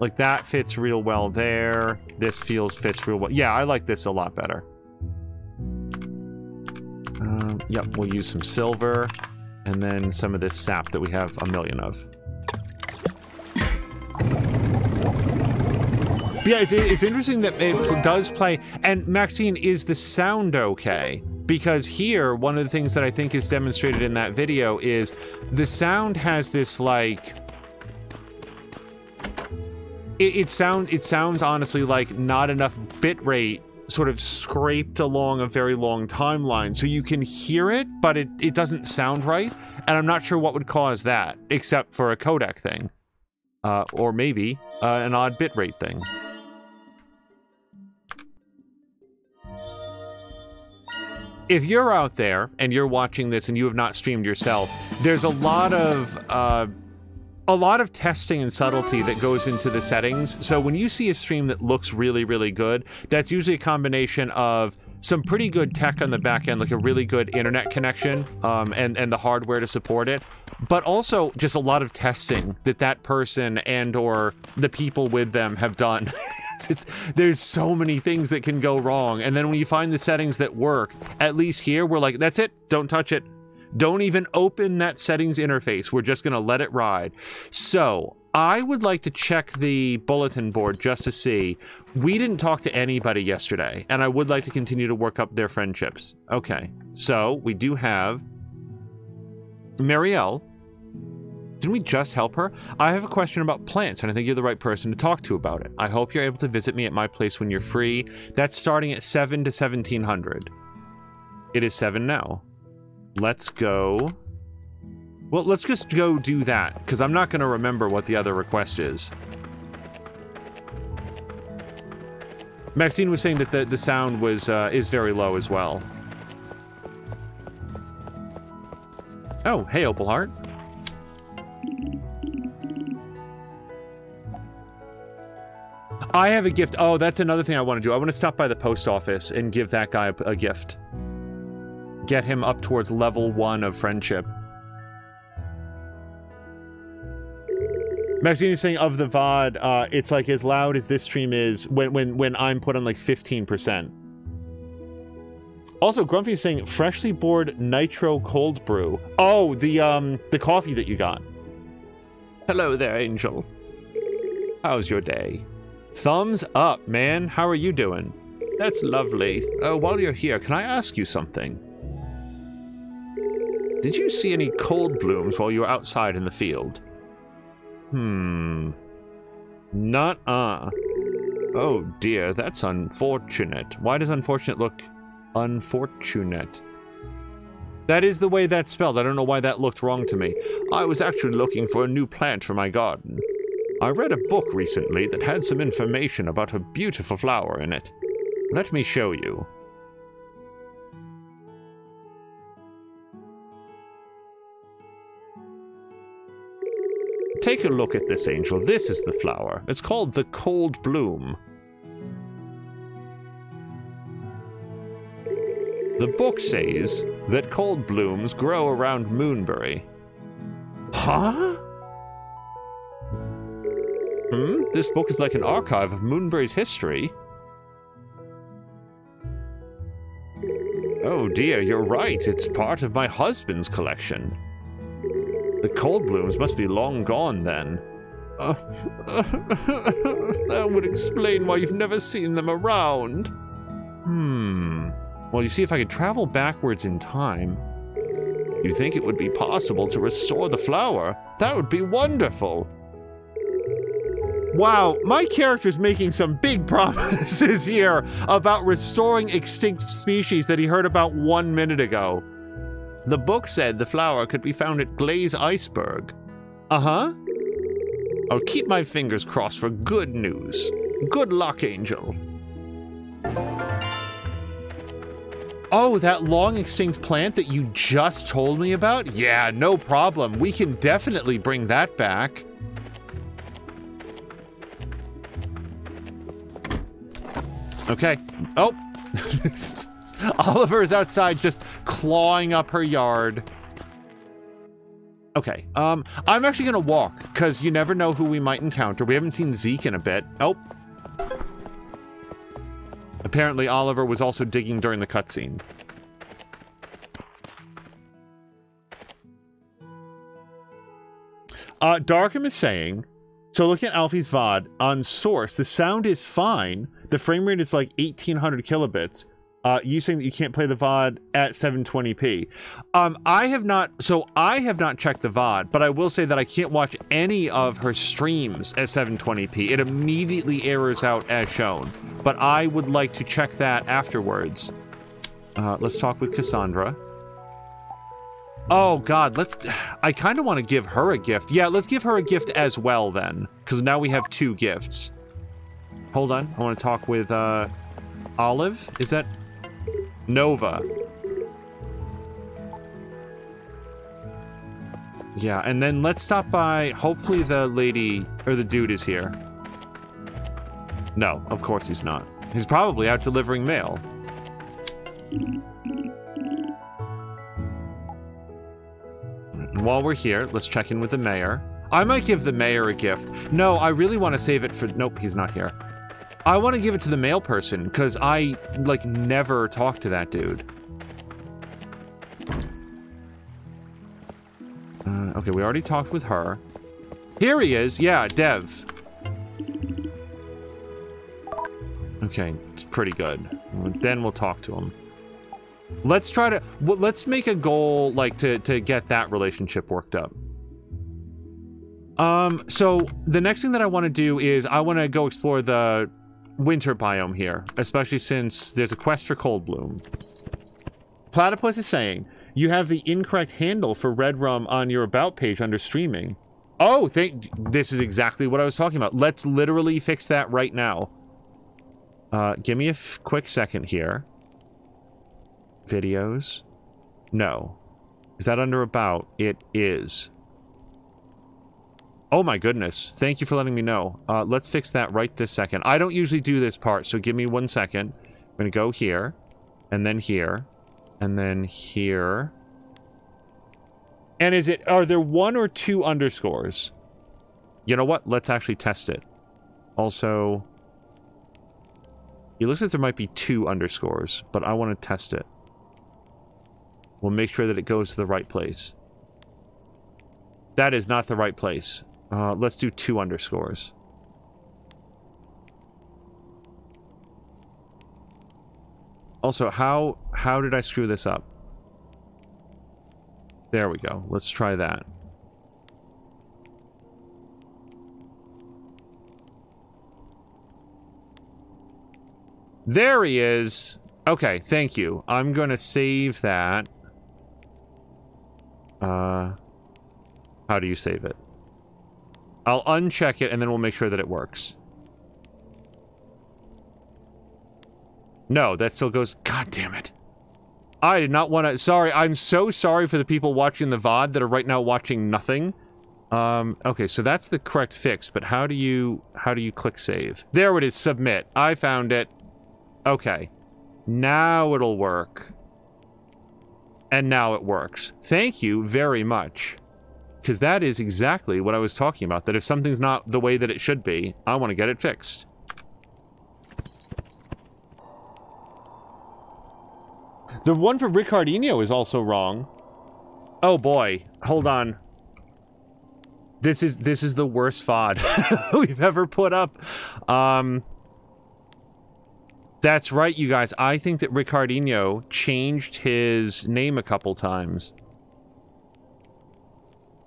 Like that fits real well there. This fits real well. Yeah, I like this a lot better. Yep, we'll use some silver and then some of this sap that we have a million of. Yeah, it's interesting that it does play. And Maxine, is the sound okay? Because here, one of the things that I think is demonstrated in that video is the sound has this like... It sounds honestly like not enough bitrate sort of scraped along a very long timeline. So you can hear it, but it doesn't sound right. And I'm not sure what would cause that, except for a codec thing. Or maybe an odd bitrate thing. If you're out there and you're watching this and you have not streamed yourself, there's a lot of testing and subtlety that goes into the settings. So when you see a stream that looks really, really good, that's usually a combination of some pretty good tech on the back end, like a really good internet connection, and the hardware to support it, but also just a lot of testing that person and or the people with them have done. There's so many things that can go wrong, and then when you find the settings that work, at least here, we're like, that's it, don't touch it. Don't even open that settings interface. We're just gonna let it ride. So, I would like to check the bulletin board just to see. We didn't talk to anybody yesterday, and I would like to continue to work up their friendships. Okay, so we do have Marielle. Didn't we just help her? I have a question about plants, and I think you're the right person to talk to about it. I hope you're able to visit me at my place when you're free. That's starting at 7 to 1700. It is 7 now. Let's go. Well, let's just go do that, because I'm not going to remember what the other request is. Maxine was saying that the sound was is very low as well. Oh, hey, Opal Heart. I have a gift. Oh, that's another thing I want to do. I want to stop by the post office and give that guy a gift. Get him up towards level 1 of friendship. Maxine is saying of the VOD, it's like as loud as this stream is when I'm put on like 15%. Also, Grumpy is saying freshly brewed nitro cold brew. Oh, the coffee that you got. Hello there, Angel. How's your day? Thumbs up, man. How are you doing? That's lovely. While you're here, can I ask you something? Did you see any cold blooms while you were outside in the field? Not-uh. Oh dear, that's unfortunate. Why does unfortunate look unfortunate? That is the way that's spelled. I don't know why that looked wrong to me. I was actually looking for a new plant for my garden. I read a book recently that had some information about a beautiful flower in it. Let me show you. Take a look at this, Angel. This is the flower. It's called the cold bloom. The book says that cold blooms grow around Moonbury. Huh? This book is like an archive of Moonbury's history. Oh dear, you're right. It's part of my husband's collection. The cold blooms must be long gone then. That would explain why you've never seen them around. Well, you see, if I could travel backwards in time, you think it would be possible to restore the flower? That would be wonderful. Wow, my character's making some big promises here about restoring extinct species that he heard about 1 minute ago. The book said the flower could be found at Glaze Iceberg. Uh-huh. I'll keep my fingers crossed for good news. Good luck, Angel. Oh, that long extinct plant that you just told me about? Yeah, no problem. We can definitely bring that back. Okay. Oh. Oliver is outside just clawing up her yard. Okay. I'm actually gonna walk, because you never know who we might encounter. We haven't seen Zeke in a bit. Oh. Apparently Oliver was also digging during the cutscene. Darkham is saying, so looking at Alfie's VOD, on source, the sound is fine. The frame rate is like 1800 kilobits. You saying that you can't play the VOD at 720p. I have not checked the VOD, but I will say that I can't watch any of her streams at 720p. It immediately errors out as shown, but I would like to check that afterwards. Let's talk with Cassandra. Oh God, I kind of want to give her a gift. Yeah, let's give her a gift as well then, because now we have 2 gifts. Hold on, I want to talk with, Olive? Is that... Nova. Yeah, and then let's stop by, hopefully the lady, or the dude is here. No, of course he's not. He's probably out delivering mail. And while we're here, let's check in with the mayor. I might give the mayor a gift. No, I really want to save it for... Nope, he's not here. I want to give it to the mail person, because I, like, never talk to that dude. Okay, we already talked with her. Here he is! Yeah, Dev. Okay, it's pretty good. Then we'll talk to him. Let's try to... Well, let's make a goal, like, to get that relationship worked up. So, the next thing that I want to do is I want to go explore the... winter biome here, especially since there's a quest for cold bloom. Platypus is saying, you have the incorrect handle for Red Rum on your about page under streaming. Oh, this is exactly what I was talking about. Let's literally fix that right now. Give me a quick second here. Videos. No. Is that under about? It is. Oh my goodness. Thank you for letting me know. Let's fix that right this second. I don't usually do this part, so give me 1 second. I'm gonna go here, and then here, and then here. And are there 1 or 2 underscores? You know what? Let's actually test it. Also, it looks like there might be 2 underscores, but I want to test it. We'll make sure that it goes to the right place. That is not the right place. Let's do 2 underscores. Also, how did I screw this up? There we go. Let's try that. There he is! Okay, thank you. I'm gonna save that. How do you save it? I'll uncheck it, and then we'll make sure that it works. No, that still goes... God damn it. I did not want to... Sorry, I'm so sorry for the people watching the VOD that are right now watching nothing. Okay, so that's the correct fix, but how do you click save? There it is, submit. I found it. Okay. Now it'll work. And now it works. Thank you very much. Because that is exactly what I was talking about. That if something's not the way that it should be, I want to get it fixed. The one for Ricardinho is also wrong. Oh boy. Hold on. This is the worst FOD we've ever put up. That's right, you guys. I think that Ricardinho changed his name a couple times.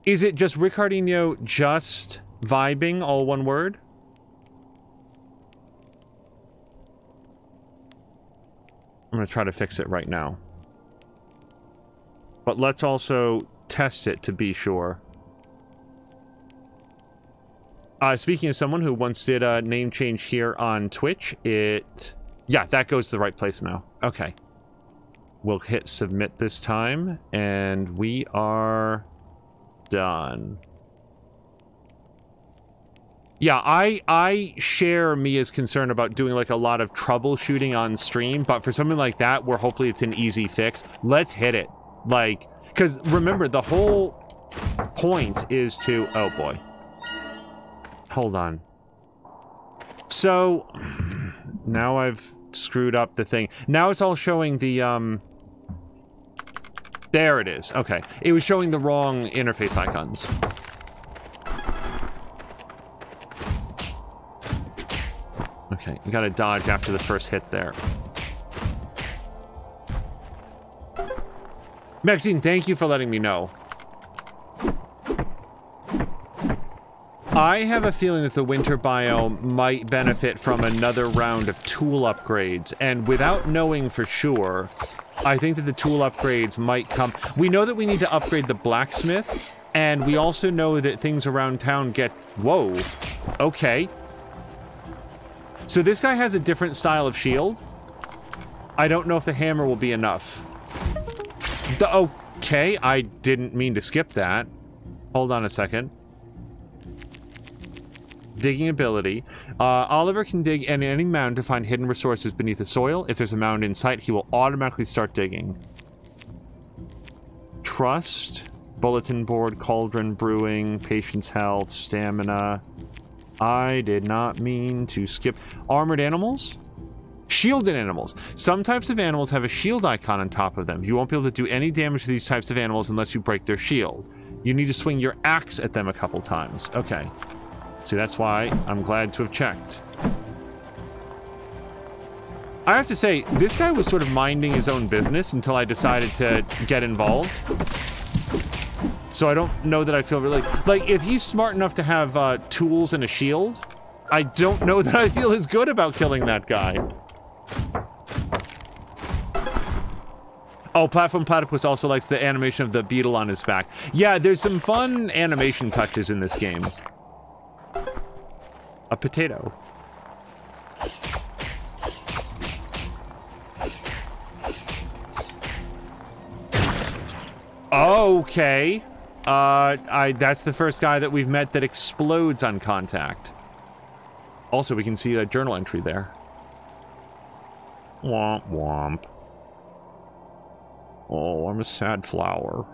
Is it just Ricardinho just vibing, all one word? I'm going to try to fix it right now. But let's also test it to be sure. Speaking of someone who once did a name change here on Twitch, yeah, that goes to the right place now. Okay. We'll hit submit this time, and we are done. Yeah, I share Mia's concern about doing like a lot of troubleshooting on stream, but for something like that, where hopefully it's an easy fix, let's hit it. Like, because remember, the whole point is to... Oh, boy. Hold on. So, now I've screwed up the thing. Now it's all showing the, There it is. Okay. It was showing the wrong interface icons. Okay, you gotta dodge after the first hit there. Maxine, thank you for letting me know. I have a feeling that the winter biome might benefit from another round of tool upgrades, and without knowing for sure, I think that the tool upgrades might come. We know that we need to upgrade the blacksmith, and we also know that things around town get... Whoa. Okay. So this guy has a different style of shield. I don't know if the hammer will be enough. Okay, I didn't mean to skip that. Hold on a second. Digging ability. Oliver can dig in any mound to find hidden resources beneath the soil. If there's a mound in sight, he will automatically start digging. Trust. Bulletin board, cauldron brewing, patience health, stamina. I did not mean to skip. Armored animals? Shielded animals. Some types of animals have a shield icon on top of them. You won't be able to do any damage to these types of animals unless you break their shield. You need to swing your axe at them a couple times. Okay. See, that's why I'm glad to have checked. I have to say, this guy was sort of minding his own business until I decided to get involved. So I don't know that I feel really... Like, if he's smart enough to have tools and a shield, I don't know that I feel as good about killing that guy. Oh, Platform Platypus also likes the animation of the beetle on his back. Yeah, there's some fun animation touches in this game. A potato. Okay. That's the first guy that we've met that explodes on contact. Also, we can see a journal entry there. Womp womp. Oh, I'm a sad flower.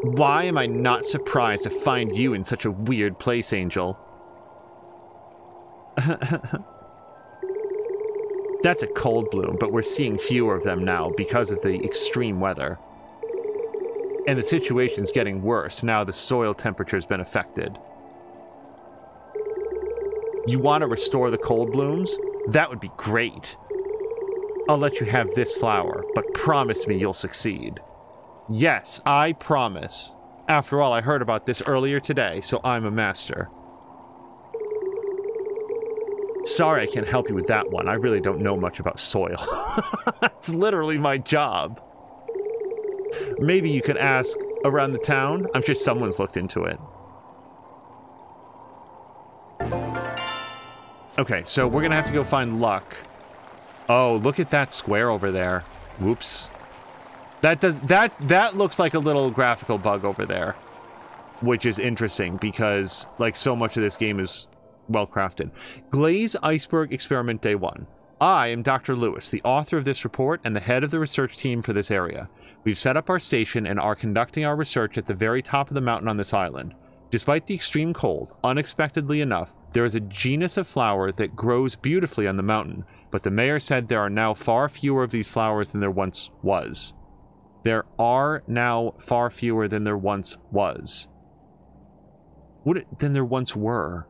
Why am I not surprised to find you in such a weird place, Angel? That's a cold bloom, but we're seeing fewer of them now because of the extreme weather. And the situation's getting worse now the soil temperature's been affected. You want to restore the cold blooms? That would be great. I'll let you have this flower, but promise me you'll succeed. Yes, I promise. After all, I heard about this earlier today, so I'm a master. Sorry I can't help you with that one. I really don't know much about soil. That's literally my job. Maybe you could ask around the town. I'm sure someone's looked into it. Okay, so we're gonna have to go find Luck. Oh, look at that square over there. Whoops. That looks like a little graphical bug over there, which is interesting because like so much of this game is well crafted. Glaze Iceberg Experiment Day 1. I am Dr. Lewis, the author of this report and the head of the research team for this area. We've set up our station and are conducting our research at the very top of the mountain on this island. Despite the extreme cold, unexpectedly enough, there is a genus of flower that grows beautifully on the mountain, but the mayor said there are now far fewer of these flowers than there once was. There are now far fewer than there once was. Than there once were?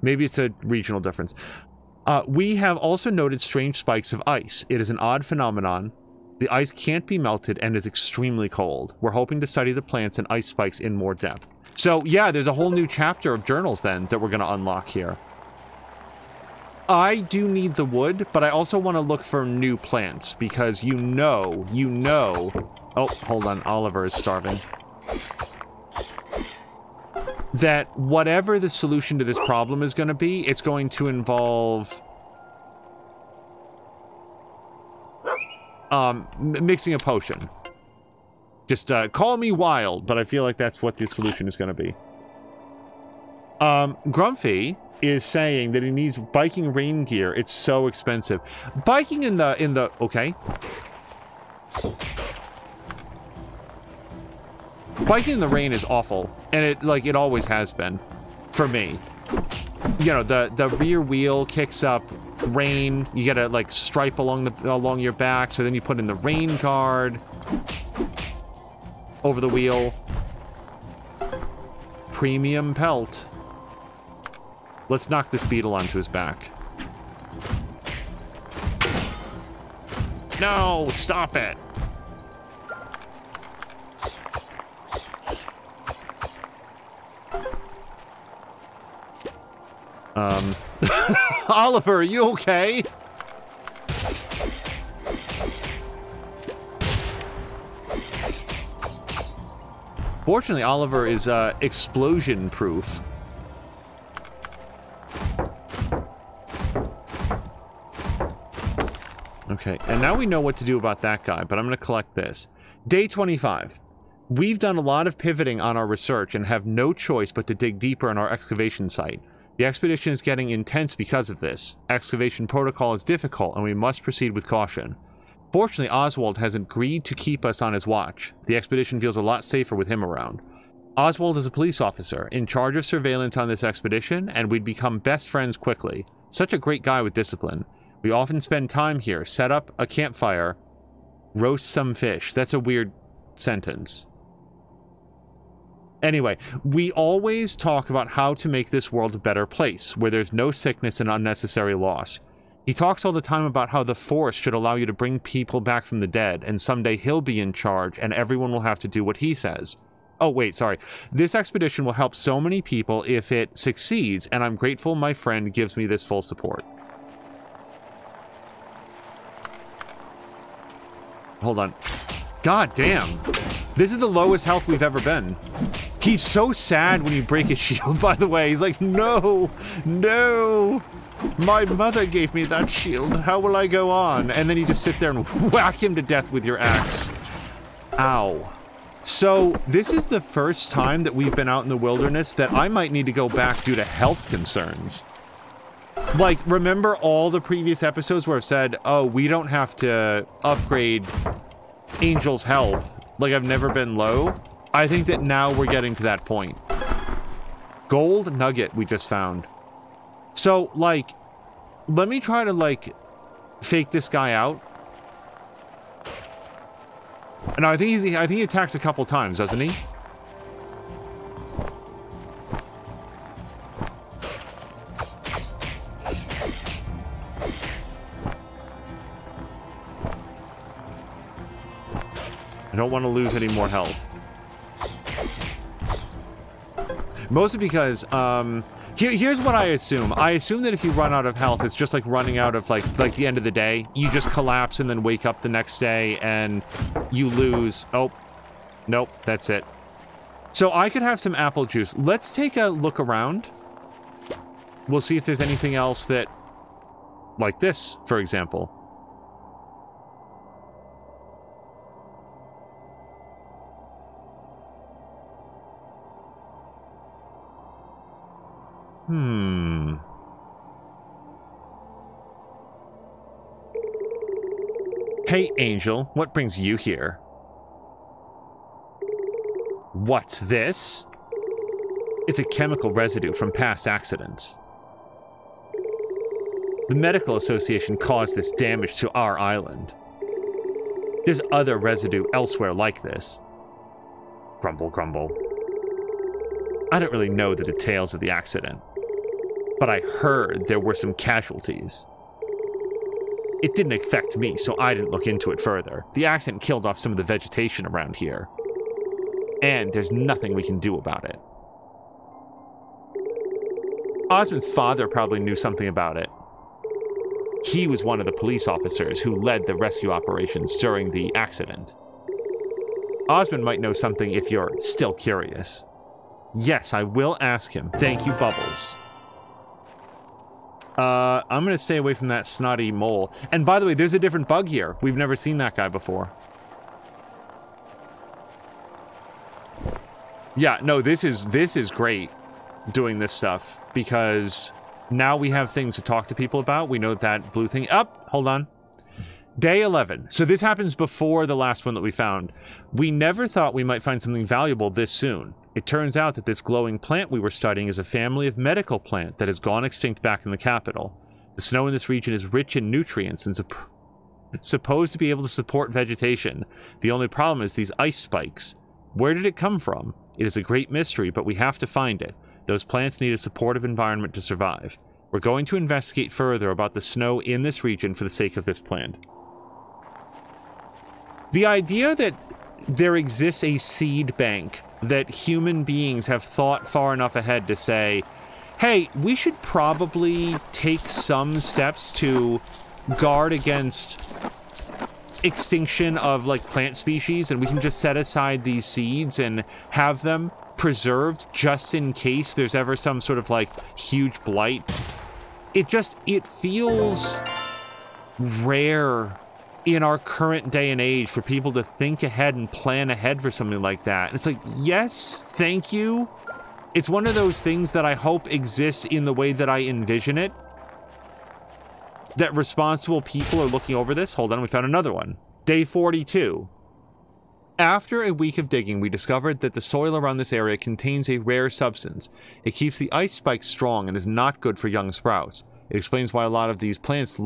Maybe it's a regional difference. We have also noted strange spikes of ice. It is an odd phenomenon. The ice can't be melted and is extremely cold. We're hoping to study the plants and ice spikes in more depth. So, yeah, there's a whole new chapter of journals then that we're going to unlock here. I do need the wood, but I also want to look for new plants because you know... Oh, hold on. Oliver is starving. That whatever the solution to this problem is going to be, it's going to involve... mixing a potion. Just, call me wild, but I feel like that's what the solution is going to be. Grumpy is saying that he needs biking rain gear. It's so expensive. Biking in the... Okay. Biking in the rain is awful. And it always has been. For me. You know, the rear wheel kicks up rain. You get a, stripe along your back, so then you put in the rain guard over the wheel. Premium pelt. Let's knock this beetle onto his back. No, stop it. Oliver, are you okay? Fortunately, Oliver is explosion proof. Okay, and now we know what to do about that guy, but I'm going to collect this. Day 25. We've done a lot of pivoting on our research and have no choice but to dig deeper in our excavation site. The expedition is getting intense because of this. Excavation protocol is difficult and we must proceed with caution. Fortunately, Oswald has agreed to keep us on his watch. The expedition feels a lot safer with him around. Oswald is a police officer, in charge of surveillance on this expedition, and we'd become best friends quickly. Such a great guy with discipline. We often spend time here, set up a campfire, roast some fish. That's a weird sentence. Anyway, we always talk about how to make this world a better place, where there's no sickness and unnecessary loss. He talks all the time about how the Force should allow you to bring people back from the dead, and someday he'll be in charge, and everyone will have to do what he says. Oh, wait, sorry. This expedition will help so many people if it succeeds, and I'm grateful my friend gives me this full support. Hold on. God damn. This is the lowest health we've ever been. He's so sad when you break his shield, by the way. He's like, no, no. My mother gave me that shield. How will I go on? And then you just sit there and whack him to death with your axe. Ow. So, this is the first time that we've been out in the wilderness that I might need to go back due to health concerns. Like, remember all the previous episodes where I've said, oh, we don't have to upgrade Angel's health. Like, I've never been low. I think that now we're getting to that point. Gold nugget we just found. So, like, let me try to, like, fake this guy out. No, I think he attacks a couple times, doesn't he? I don't want to lose any more health. Mostly because, here's what I assume. I assume that if you run out of health, it's just like running out of, like the end of the day. You just collapse and then wake up the next day and you lose. Oh, nope, that's it. So I could have some apple juice. Let's take a look around. We'll see if there's anything else that, like this, for example. Hey, Angel, what brings you here? What's this? It's a chemical residue from past accidents. The Medical Association caused this damage to our island. There's other residue elsewhere like this. Grumble, grumble. I don't really know the details of the accident, but I heard there were some casualties. It didn't affect me, so I didn't look into it further. The accident killed off some of the vegetation around here, and there's nothing we can do about it. Osmond's father probably knew something about it. He was one of the police officers who led the rescue operations during the accident. Osmond might know something if you're still curious. Yes, I will ask him. Thank you, Bubbles. I'm gonna stay away from that snotty mole. And by the way, there's a different bug here. We've never seen that guy before. Yeah, no, this is great doing this stuff, because now we have things to talk to people about. We know that blue thing. Hold on. Day 11. So this happens before the last one that we found. We never thought we might find something valuable this soon. It turns out that this glowing plant we were studying is a family of medical plant that has gone extinct back in the capital. The snow in this region is rich in nutrients and supposed to be able to support vegetation. The only problem is these ice spikes. Where did it come from? It is a great mystery, but we have to find it. Those plants need a supportive environment to survive. We're going to investigate further about the snow in this region for the sake of this plant. The idea that there exists a seed bank that human beings have thought far enough ahead to say, hey, we should probably take some steps to guard against extinction of, like, plant species, and we can just set aside these seeds and have them preserved just in case there's ever some sort of, like, huge blight. It feels rare in our current day and age for people to think ahead and plan ahead for something like that. And it's like, yes, thank you. It's one of those things that I hope exists in the way that I envision it. That responsible people are looking over this. Hold on, we found another one. Day 42. After a week of digging, we discovered that the soil around this area contains a rare substance. It keeps the ice spikes strong and is not good for young sprouts. It explains why a lot of these plant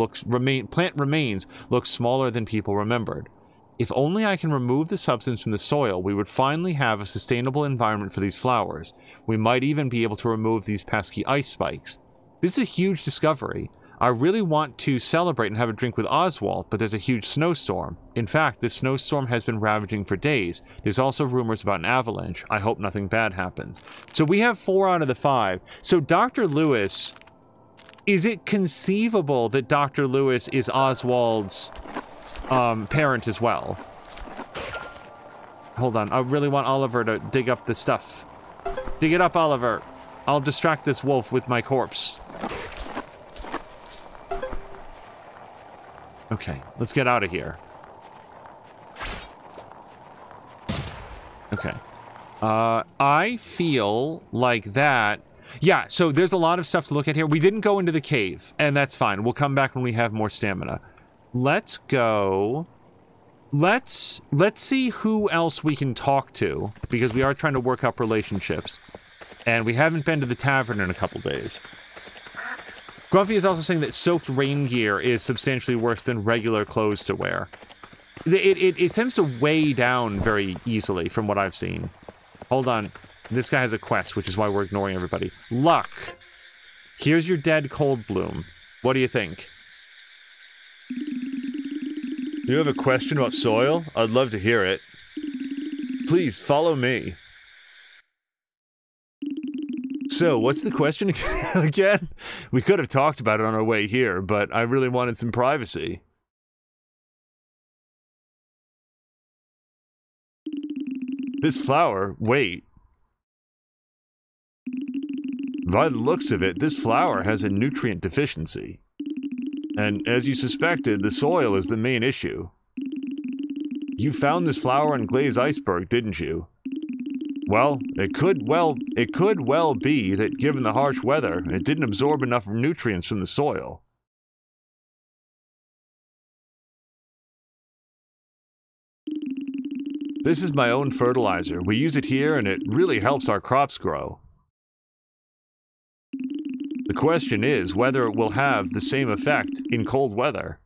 remains look smaller than people remembered. If only I can remove the substance from the soil, we would finally have a sustainable environment for these flowers. We might even be able to remove these pesky ice spikes. This is a huge discovery. I really want to celebrate and have a drink with Oswald, but there's a huge snowstorm. In fact, this snowstorm has been ravaging for days. There's also rumors about an avalanche. I hope nothing bad happens. So we have 4 out of the 5. So Dr. Lewis... Is it conceivable that Dr. Lewis is Oswald's parent as well? Hold on, I really want Oliver to dig up this stuff. Dig it up, Oliver. I'll distract this wolf with my corpse. Okay, let's get out of here. Okay. I feel like that... Yeah, so there's a lot of stuff to look at here. We didn't go into the cave, and that's fine. We'll come back when we have more stamina. Let's go... Let's see who else we can talk to, because we are trying to work up relationships. And we haven't been to the tavern in a couple days. Grumpy is also saying that soaked rain gear is substantially worse than regular clothes to wear. It tends to weigh down very easily, from what I've seen. Hold on. This guy has a quest, which is why we're ignoring everybody. Luck. Here's your dead cold bloom. What do you think? You have a question about soil? I'd love to hear it. Please, follow me. So, what's the question again? We could have talked about it on our way here, but I really wanted some privacy. This flower, wait. By the looks of it, this flower has a nutrient deficiency. And as you suspected, the soil is the main issue. You found this flower on Glaze Iceberg, didn't you? Well, it could well be that given the harsh weather, it didn't absorb enough nutrients from the soil. This is my own fertilizer. We use it here and it really helps our crops grow. The question is whether it will have the same effect in cold weather.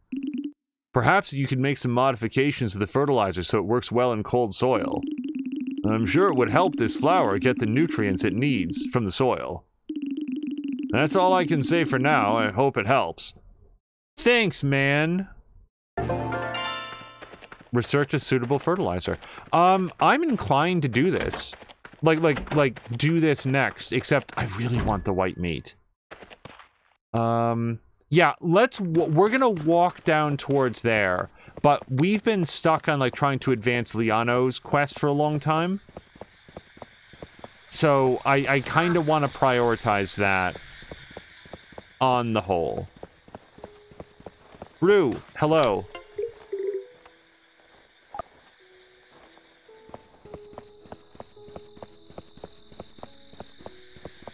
Perhaps you could make some modifications to the fertilizer so it works well in cold soil. I'm sure it would help this flower get the nutrients it needs from the soil. That's all I can say for now. I hope it helps. Thanks, man. Research a suitable fertilizer. I'm inclined to do this. Like, do this next, except I really want the white meat. Yeah, we're gonna walk down towards there, but we've been stuck on, like, trying to advance Liano's quest for a long time. So, I kind of want to prioritize that on the whole. Rue, hello.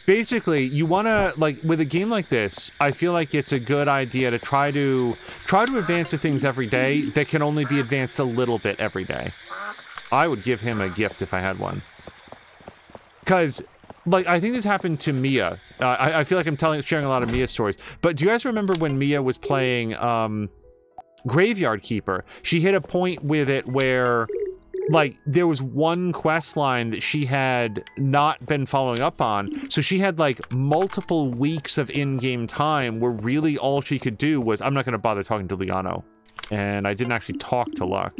Basically, you want to, like, with a game like this, I feel like it's a good idea to try to advance the things every day that can only be advanced a little bit every day. I would give him a gift if I had one. Because, like, I think this happened to Mia. I feel like I'm sharing a lot of Mia stories. But do you guys remember when Mia was playing Graveyard Keeper? She hit a point with it where, like, there was one quest line that she had not been following up on, so she had, like, multiple weeks of in-game time where really all she could do was, I'm not going to bother talking to Liano, and I didn't actually talk to Luck.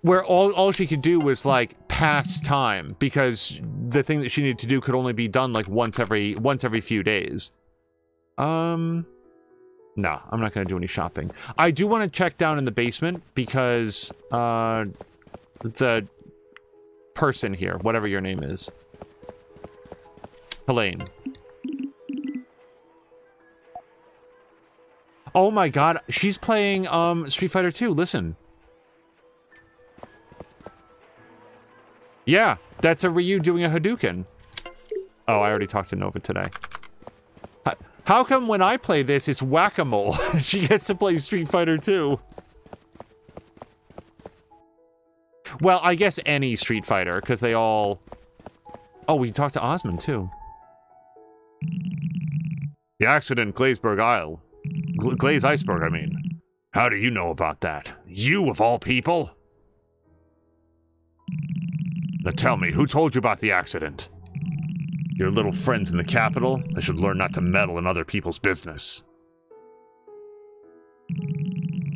Where all she could do was, like, pass time, because the thing that she needed to do could only be done, like, once every few days. No, I'm not going to do any shopping. I do want to check down in the basement because, the person here, whatever your name is. Helene. Oh my god, she's playing, Street Fighter 2, listen. Yeah, that's a Ryu doing a Hadouken. Oh, I already talked to Nova today. How come when I play this, it's whack-a-mole? She gets to play Street Fighter 2. Well, I guess any Street Fighter, because they all... Oh, we talked to Osmond, too. The accident, Glazeberg Isle. Glaze Iceberg, I mean. How do you know about that? You, of all people? Now tell me, who told you about the accident? Your little friends in the capital? They should learn not to meddle in other people's business.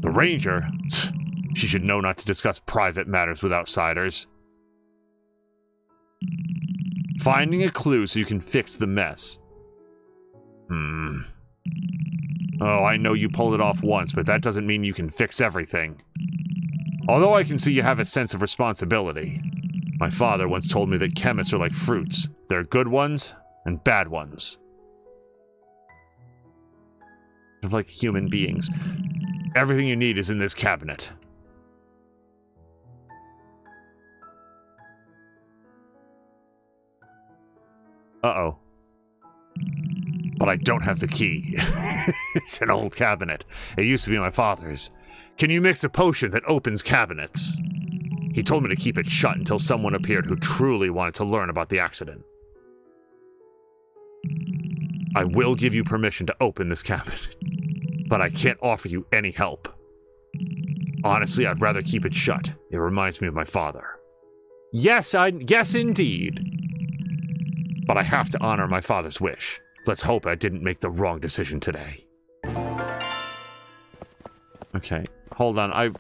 The ranger? She should know not to discuss private matters with outsiders. Finding a clue so you can fix the mess. Oh, I know you pulled it off once, but that doesn't mean you can fix everything. Although I can see you have a sense of responsibility. My father once told me that chemists are like fruits. There are good ones and bad ones. They're like human beings. Everything you need is in this cabinet. Uh-oh. But I don't have the key. It's an old cabinet. It used to be my father's. Can you mix a potion that opens cabinets? He told me to keep it shut until someone appeared who truly wanted to learn about the accident. I will give you permission to open this cabinet, but I can't offer you any help. Honestly, I'd rather keep it shut. It reminds me of my father. Yes, indeed. But I have to honor my father's wish. Let's hope I didn't make the wrong decision today. Okay, hold on.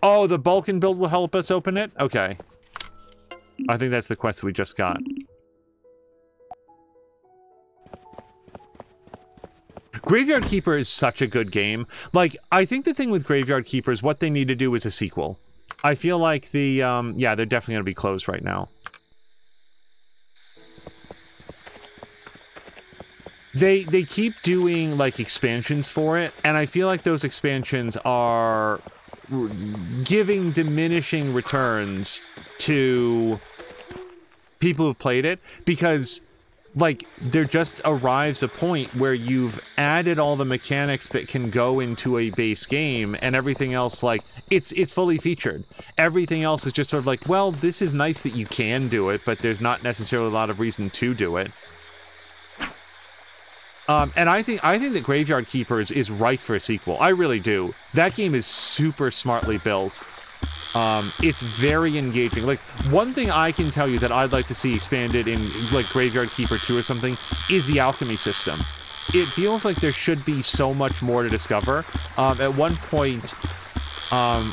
Oh, the Balkan build will help us open it? Okay. I think that's the quest we just got. Graveyard Keeper is such a good game. Like, I think the thing with Graveyard Keeper is what they need to do is a sequel. I feel like the, yeah, they're definitely going to be closed right now. They keep doing, like, expansions for it, and I feel like those expansions are giving diminishing returns to people who've played it, because like, there just arrives a point where you've added all the mechanics that can go into a base game, and everything else, like, it's fully featured. Everything else is just sort of like, well, this is nice that you can do it, but there's not necessarily a lot of reason to do it. And I think that Graveyard Keeper is ripe for a sequel. I really do. That game is super smartly built. It's very engaging. Like, one thing I can tell you that I'd like to see expanded in, like, Graveyard Keeper 2 or something is the alchemy system. It feels like there should be so much more to discover. At one point,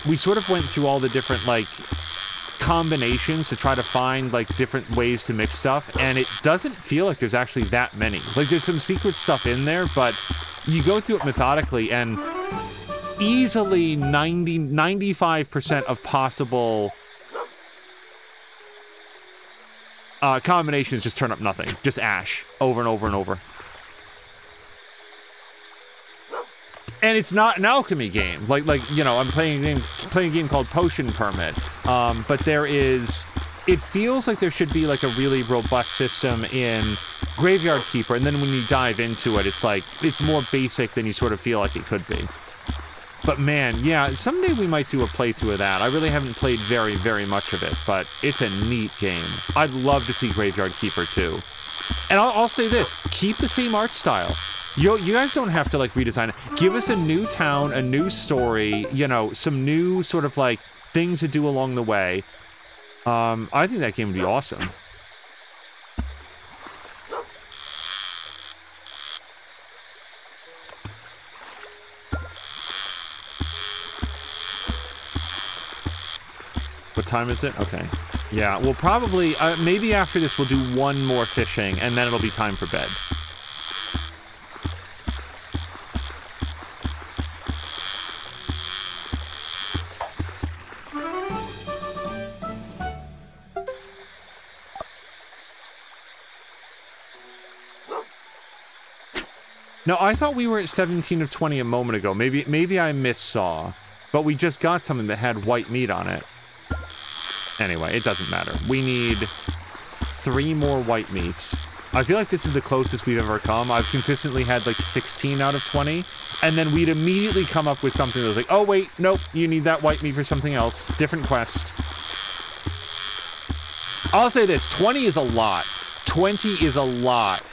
we sort of went through all the different, like, combinations to try to find, like, different ways to mix stuff, and it doesn't feel like there's actually that many. Like, there's some secret stuff in there, but you go through it methodically, and easily 95% of possible combinations just turn up nothing. Just ash over and over and over. And it's not an alchemy game. Like you know, I'm playing a game called Potion Permit. But there is... It feels like there should be, like, a really robust system in Graveyard Keeper, and then when you dive into it, it's like, it's more basic than you sort of feel like it could be. But man, yeah, someday we might do a playthrough of that. I really haven't played very, very much of it, but it's a neat game. I'd love to see Graveyard Keeper too. And I'll say this, keep the same art style. You guys don't have to, like, redesign it. Give us a new town, a new story, you know, some new sort of, like, things to do along the way. I think that game would be awesome. What time is it? Okay. Yeah, we'll probably... maybe after this we'll do one more fishing, and then it'll be time for bed. No, I thought we were at 17 of 20 a moment ago. Maybe I missaw. But we just got something that had white meat on it. Anyway, it doesn't matter. We need 3 more white meats. I feel like this is the closest we've ever come. I've consistently had like 16 out of 20. And then we'd immediately come up with something that was like, oh wait, nope, you need that white meat for something else. Different quest. I'll say this, 20 is a lot. 20 is a lot.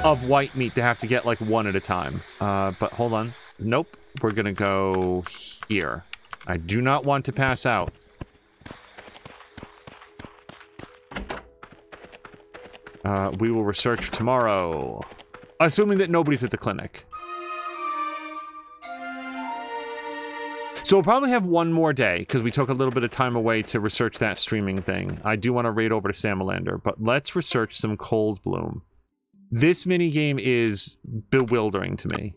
Of white meat to have to get like 1 at a time. But hold on. Nope. We're gonna go here. I do not want to pass out. We will research tomorrow. Assuming that nobody's at the clinic. So we'll probably have one more day, because we took a little bit of time away to research that streaming thing. I do want to raid over to Samalander, but let's research some Cold Bloom. This minigame is bewildering to me.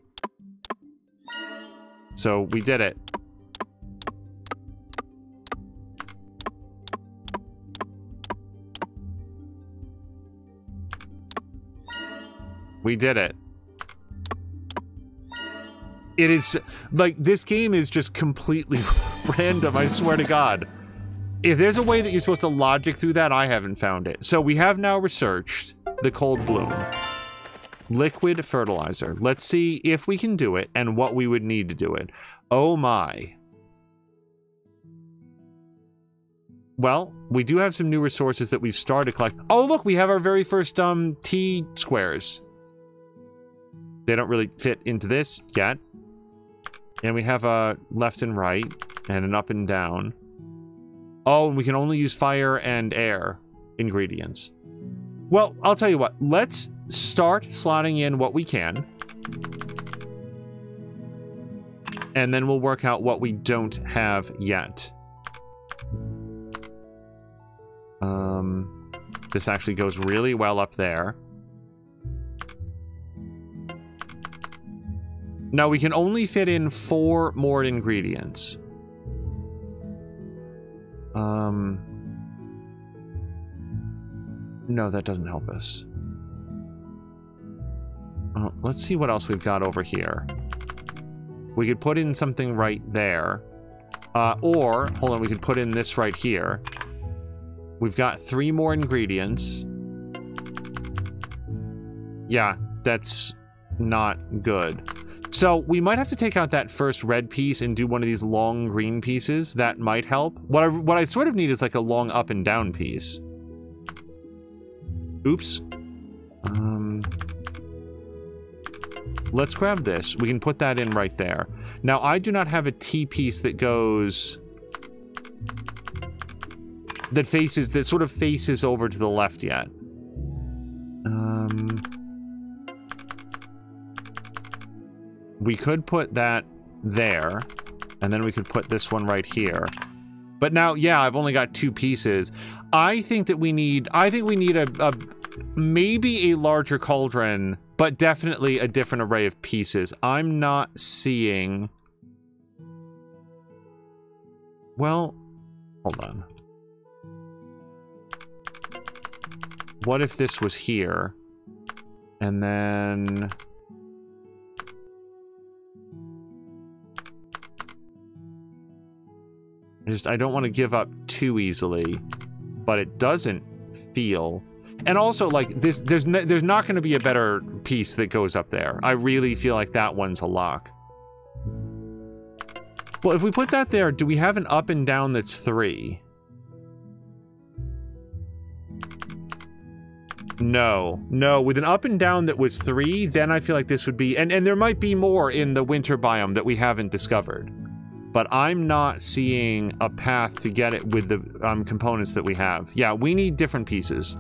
So, we did it. We did it. It is, like, this game is just completely random, I swear to God. If there's a way that you're supposed to logic through that, I haven't found it. So we have now researched the Cold Bloom. Liquid fertilizer. Let's see if we can do it and what we would need to do it. Oh my. Well, we do have some new resources that we've started to collect. Oh look, we have our very first T squares. They don't really fit into this yet. And we have a left and right and an up and down. Oh, and we can only use fire and air ingredients. Well, I'll tell you what. Let's start slotting in what we can. And then we'll work out what we don't have yet. This actually goes really well up there. Now, we can only fit in 4 more ingredients. No, that doesn't help us. Let's see what else we've got over here. We could put in something right there. Or, hold on, we could put in this right here. We've got 3 more ingredients. Yeah, that's not good. So we might have to take out that first red piece and do one of these long green pieces. That might help. What I sort of need is like a long up and down piece. Oops. Let's grab this. We can put that in right there. Now, I do not have a T piece that goes... that sort of faces over to the left yet. We could put that there, and then we could put this one right here. But now, yeah, I've only got 2 pieces. I think we need a maybe a larger cauldron, but definitely a different array of pieces. I'm not seeing... Well, hold on. What if this was here? And then... I don't want to give up too easily, but it doesn't feel... And also, like, there's not going to be a better piece that goes up there. I really feel like that one's a lock. Well, if we put that there, do we have an up and down that's 3? No. No, with an up and down that was 3, then I feel like this would be... And there might be more in the winter biome that we haven't discovered. But I'm not seeing a path to get it with the components that we have. Yeah, we need different pieces.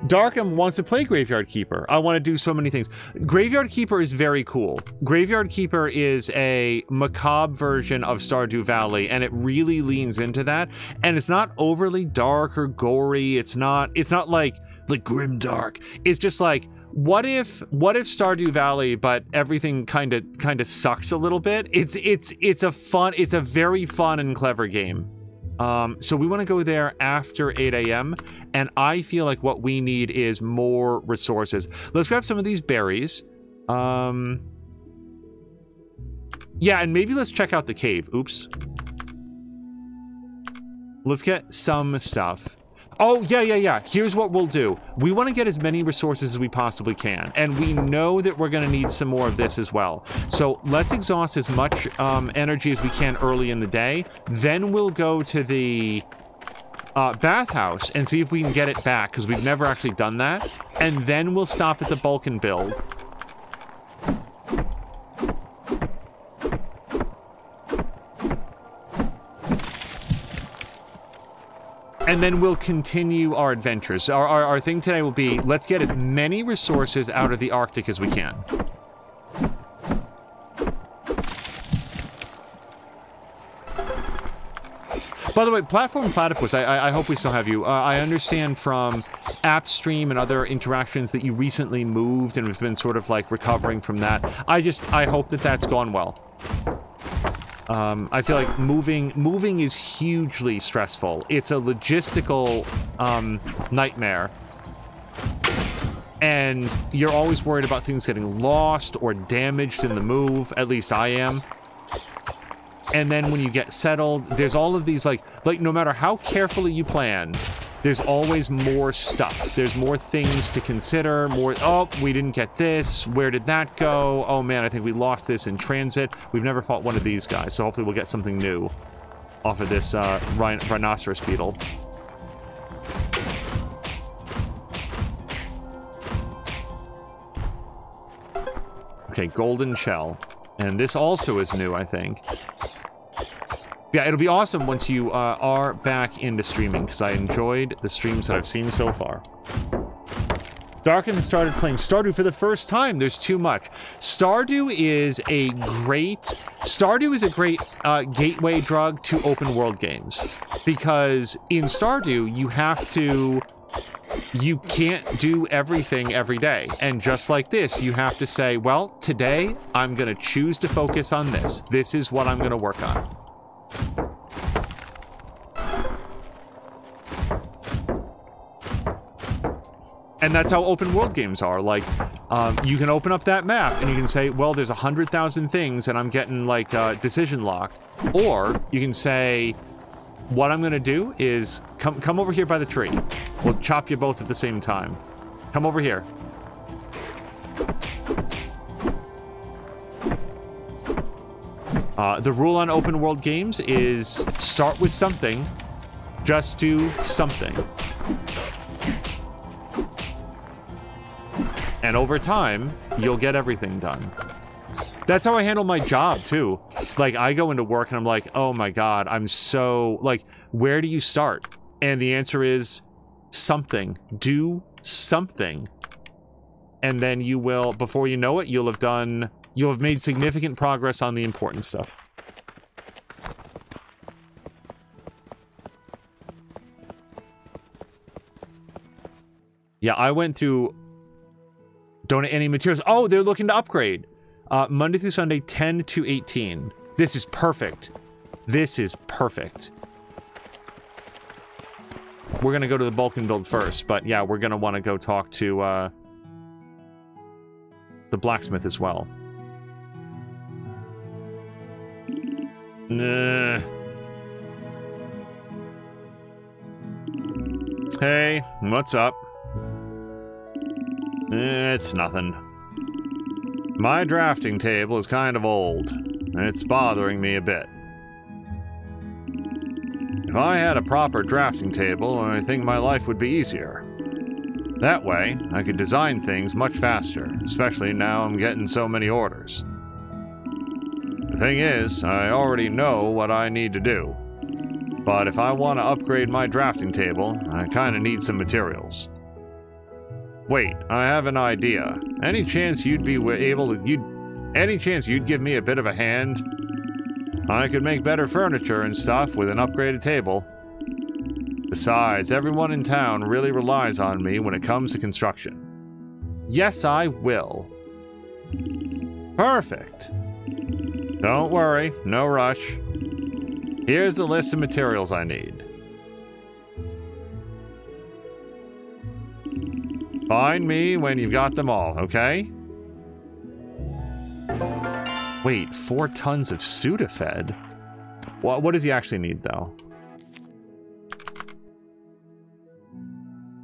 Darkham wants to play Graveyard Keeper. I want to do so many things. Graveyard Keeper is very cool. Graveyard Keeper is a macabre version of Stardew Valley, and it really leans into that. And it's not overly dark or gory. It's not like grimdark. It's just like, what if Stardew Valley, but everything kind of sucks a little bit? It's a very fun and clever game. So we want to go there after 8 a.m. And I feel like what we need is more resources. Let's grab some of these berries. Yeah, and maybe let's check out the cave. Oops. Let's get some stuff. Oh, yeah. Here's what we'll do. We want to get as many resources as we possibly can. And we know that we're going to need some more of this as well. So let's exhaust as much energy as we can early in the day. Then we'll go to the bathhouse and see if we can get it back, because we've never actually done that. And then we'll stop at the bulk and build. And then we'll continue our adventures. Our thing today will be, let's get as many resources out of the Arctic as we can. By the way, Platform Platypus, I hope we still have you. I understand from AppStream and other interactions that you recently moved and have been sort of like recovering from that. I hope that that's gone well. I feel like moving is hugely stressful. It's a logistical nightmare. And you're always worried about things getting lost or damaged in the move. At least I am. And then when you get settled, there's all of these, like no matter how carefully you plan, there's always more stuff. There's more things to consider, more, oh, we didn't get this. Where did that go? Oh man, I think we lost this in transit. We've never fought one of these guys, so hopefully we'll get something new off of this rhinoceros beetle. Okay, golden shell. And this also is new, I think. Yeah, it'll be awesome once you are back into streaming, because I enjoyed the streams that I've seen so far. Darken has started playing Stardew for the first time. There's too much. Stardew is a great gateway drug to open world games. Because in Stardew, you can't do everything every day. And just like this, you have to say, well, today I'm going to choose to focus on this. This is what I'm going to work on. And that's how open world games are. Like, you can open up that map and you can say, well, there's 100,000 things and I'm getting like decision locked. Or you can say, what I'm going to do is come over here by the tree. We'll chop you both at the same time. Come over here. The rule on open world games is start with something. Just do something. And over time, you'll get everything done. That's how I handle my job, too. Like, I go into work and I'm like, oh my god, I'm so... Like, where do you start? And the answer is something. Do something. And then you will, before you know it, you'll have made significant progress on the important stuff. Yeah, I went through... Donate any materials. Oh, they're looking to upgrade. Monday through Sunday, 10 to 18. This is perfect. This is perfect. We're going to go to the Vulcan build first, but yeah, we're going to want to go talk to the blacksmith as well. Hey, what's up? It's nothing. My drafting table is kind of old. It's bothering me a bit. If I had a proper drafting table, I think my life would be easier. That way, I could design things much faster, especially now I'm getting so many orders. The thing is, I already know what I need to do. But if I want to upgrade my drafting table, I kind of need some materials. Wait, I have an idea. Any chance you'd be able to... Any chance you'd give me a bit of a hand? I could make better furniture and stuff with an upgraded table. Besides, everyone in town really relies on me when it comes to construction. Yes, I will. Perfect. Don't worry, no rush. Here's the list of materials I need. Find me when you've got them all, okay? Wait, 4 tons of Sudafed? What does he actually need, though?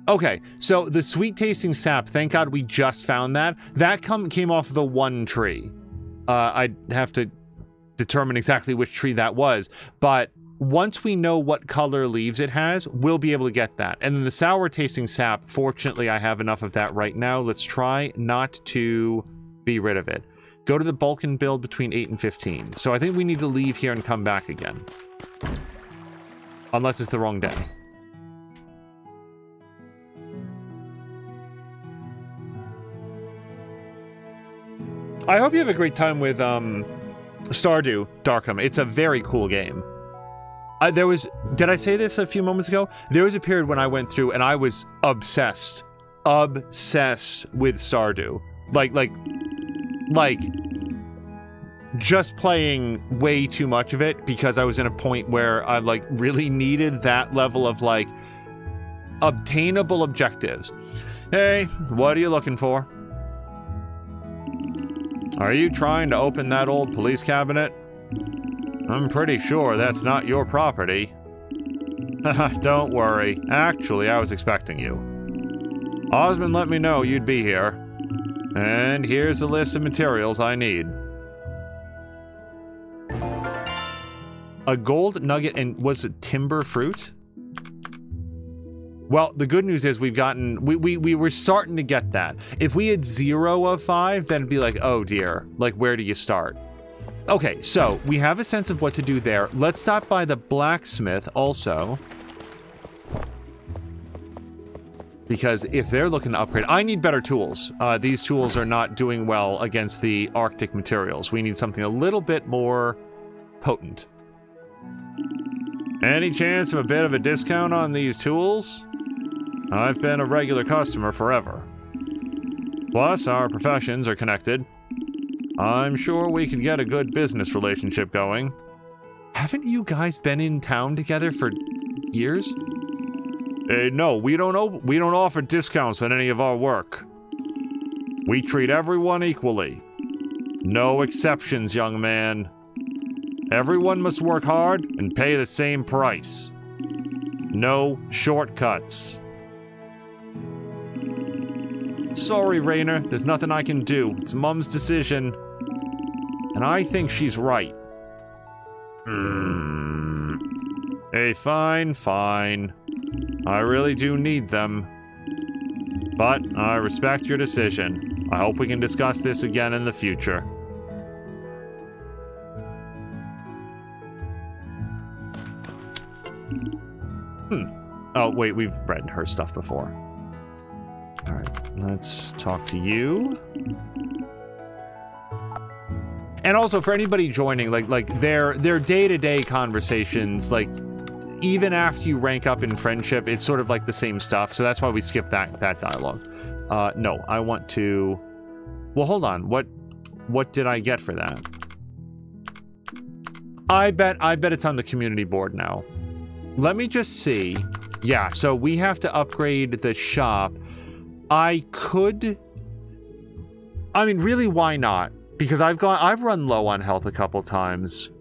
Okay, so the sweet-tasting sap, thank God we just found that. That came off the one tree. I'd have to determine exactly which tree that was, but once we know what color leaves it has, we'll be able to get that. And then the sour-tasting sap, fortunately, I have enough of that right now. Let's try not to be rid of it. Go to the Vulcan build between 8 and 15. So I think we need to leave here and come back again. Unless it's the wrong day. I hope you have a great time with Stardew Darkham. It's a very cool game. Did I say this a few moments ago? There was a period when I went through and I was obsessed with Stardew. Like, just playing way too much of it because I was in a point where I, like, really needed that level of, like, obtainable objectives. Hey, what are you looking for? Are you trying to open that old police cabinet? I'm pretty sure that's not your property. Don't worry. Actually, I was expecting you. Osmond let me know you'd be here. And here's a list of materials I need. A gold nugget and was it timber fruit? Well, the good news is we've gotten... We were starting to get that. If we had 0 of 5, then it'd be like, oh dear. Like, where do you start? Okay, so we have a sense of what to do there. Let's stop by the blacksmith also. Because if they're looking to upgrade... I need better tools. These tools are not doing well against the Arctic materials. We need something a little bit more potent. Any chance of a bit of a discount on these tools? I've been a regular customer forever. Plus, our professions are connected. I'm sure we could get a good business relationship going. Haven't you guys been in town together for years? No, we don't offer discounts on any of our work. We treat everyone equally. No exceptions, young man. Everyone must work hard and pay the same price. No shortcuts. Sorry, Rainer. There's nothing I can do. It's Mum's decision. And I think she's right. Hey, fine, fine. I really do need them. But I respect your decision. I hope we can discuss this again in the future. Oh, wait, we've read her stuff before. Alright, let's talk to you. And also, for anybody joining, like their day-to-day conversations, like, even after you rank up in friendship, it's sort of like the same stuff, so that's why we skip that dialogue. No, I want to... Well, hold on, what did I get for that? I bet it's on the community board now. Let me just see. Yeah, so we have to upgrade the shop. I mean, really, why not? Because I've run low on health a couple times.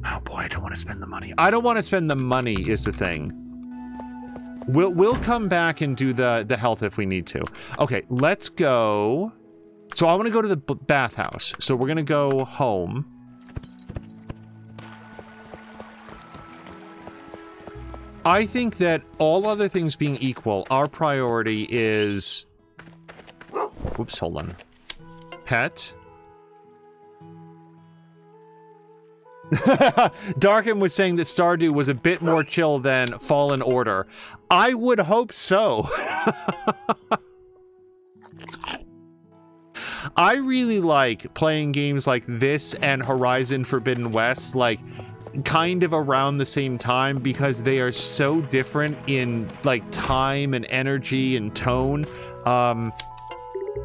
Oh boy, I don't want to spend the money. I don't want to spend the money is the thing. We'll come back and do the health if we need to. Okay, let's go. So I want to go to the bathhouse. So we're going to go home. I think that all other things being equal, our priority is... Whoops, hold on. Pet. Darkham was saying that Stardew was a bit more chill than Fallen Order. I would hope so. I really like playing games like this and Horizon Forbidden West, like, kind of around the same time, because they are so different in, like, time and energy and tone.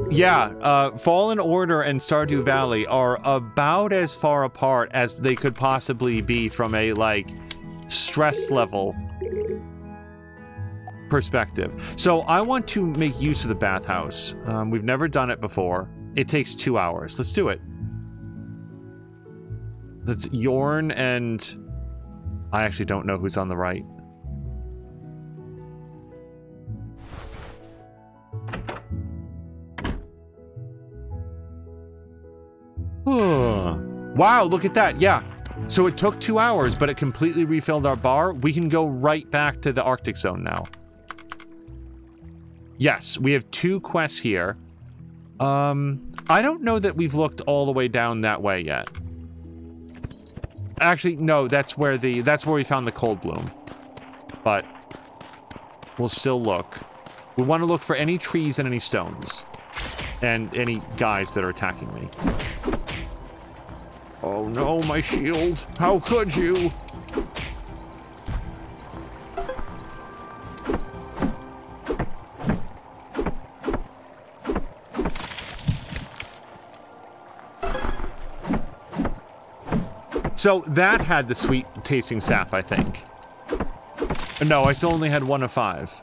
Yeah, Fallen Order and Stardew Valley are about as far apart as they could possibly be from a, like, stress level perspective. So I want to make use of the bathhouse. We've never done it before. It takes 2 hours. Let's do it. That's Yorn and... I actually don't know who's on the right. Wow, look at that. Yeah. So it took 2 hours, but it completely refilled our bar. We can go right back to the Arctic zone now. Yes, we have 2 quests here. I don't know that we've looked all the way down that way yet. Actually, no, that's where we found the cold bloom. But we'll still look. We want to look for any trees and any stones. And any guys that are attacking me. Oh no, my shield. How could you? So that had the sweet tasting sap, I think. No, I still only had 1 of 5.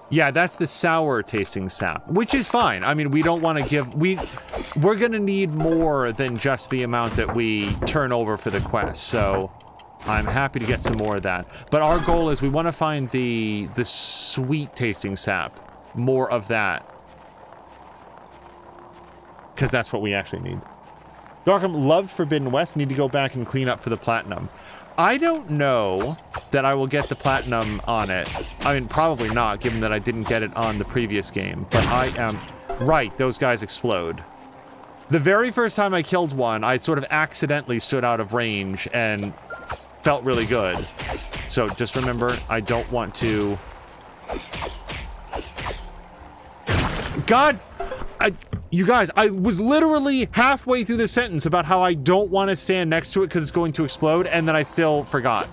Yeah, that's the sour tasting sap, which is fine. I mean, we don't want to give... We're going to need more than just the amount that we turn over for the quest, so I'm happy to get some more of that. But our goal is we want to find the sweet tasting sap. More of that. Because that's what we actually need. Darkham loved Forbidden West. Need to go back and clean up for the platinum. I don't know that I will get the platinum on it. I mean, probably not, given that I didn't get it on the previous game. But I am... Right, those guys explode. The very first time I killed one, I sort of accidentally stood out of range and felt really good. So just remember, I don't want to... God! You guys, I was literally halfway through the sentence about how I don't want to stand next to it because it's going to explode, and then I still forgot.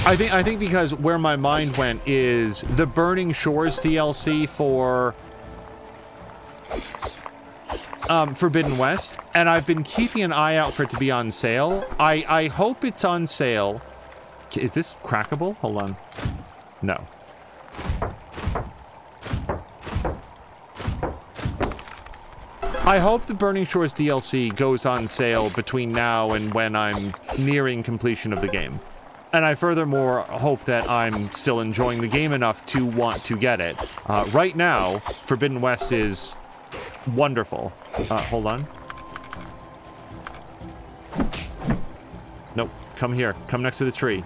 I think because where my mind went is the Burning Shores DLC for Forbidden West, and I've been keeping an eye out for it to be on sale. I hope it's on sale. Is this crackable? Hold on. No. I hope the Burning Shores DLC goes on sale between now and when I'm nearing completion of the game. And I furthermore hope that I'm still enjoying the game enough to want to get it. Right now, Forbidden West is wonderful. Hold on. Nope, come here. Come next to the tree.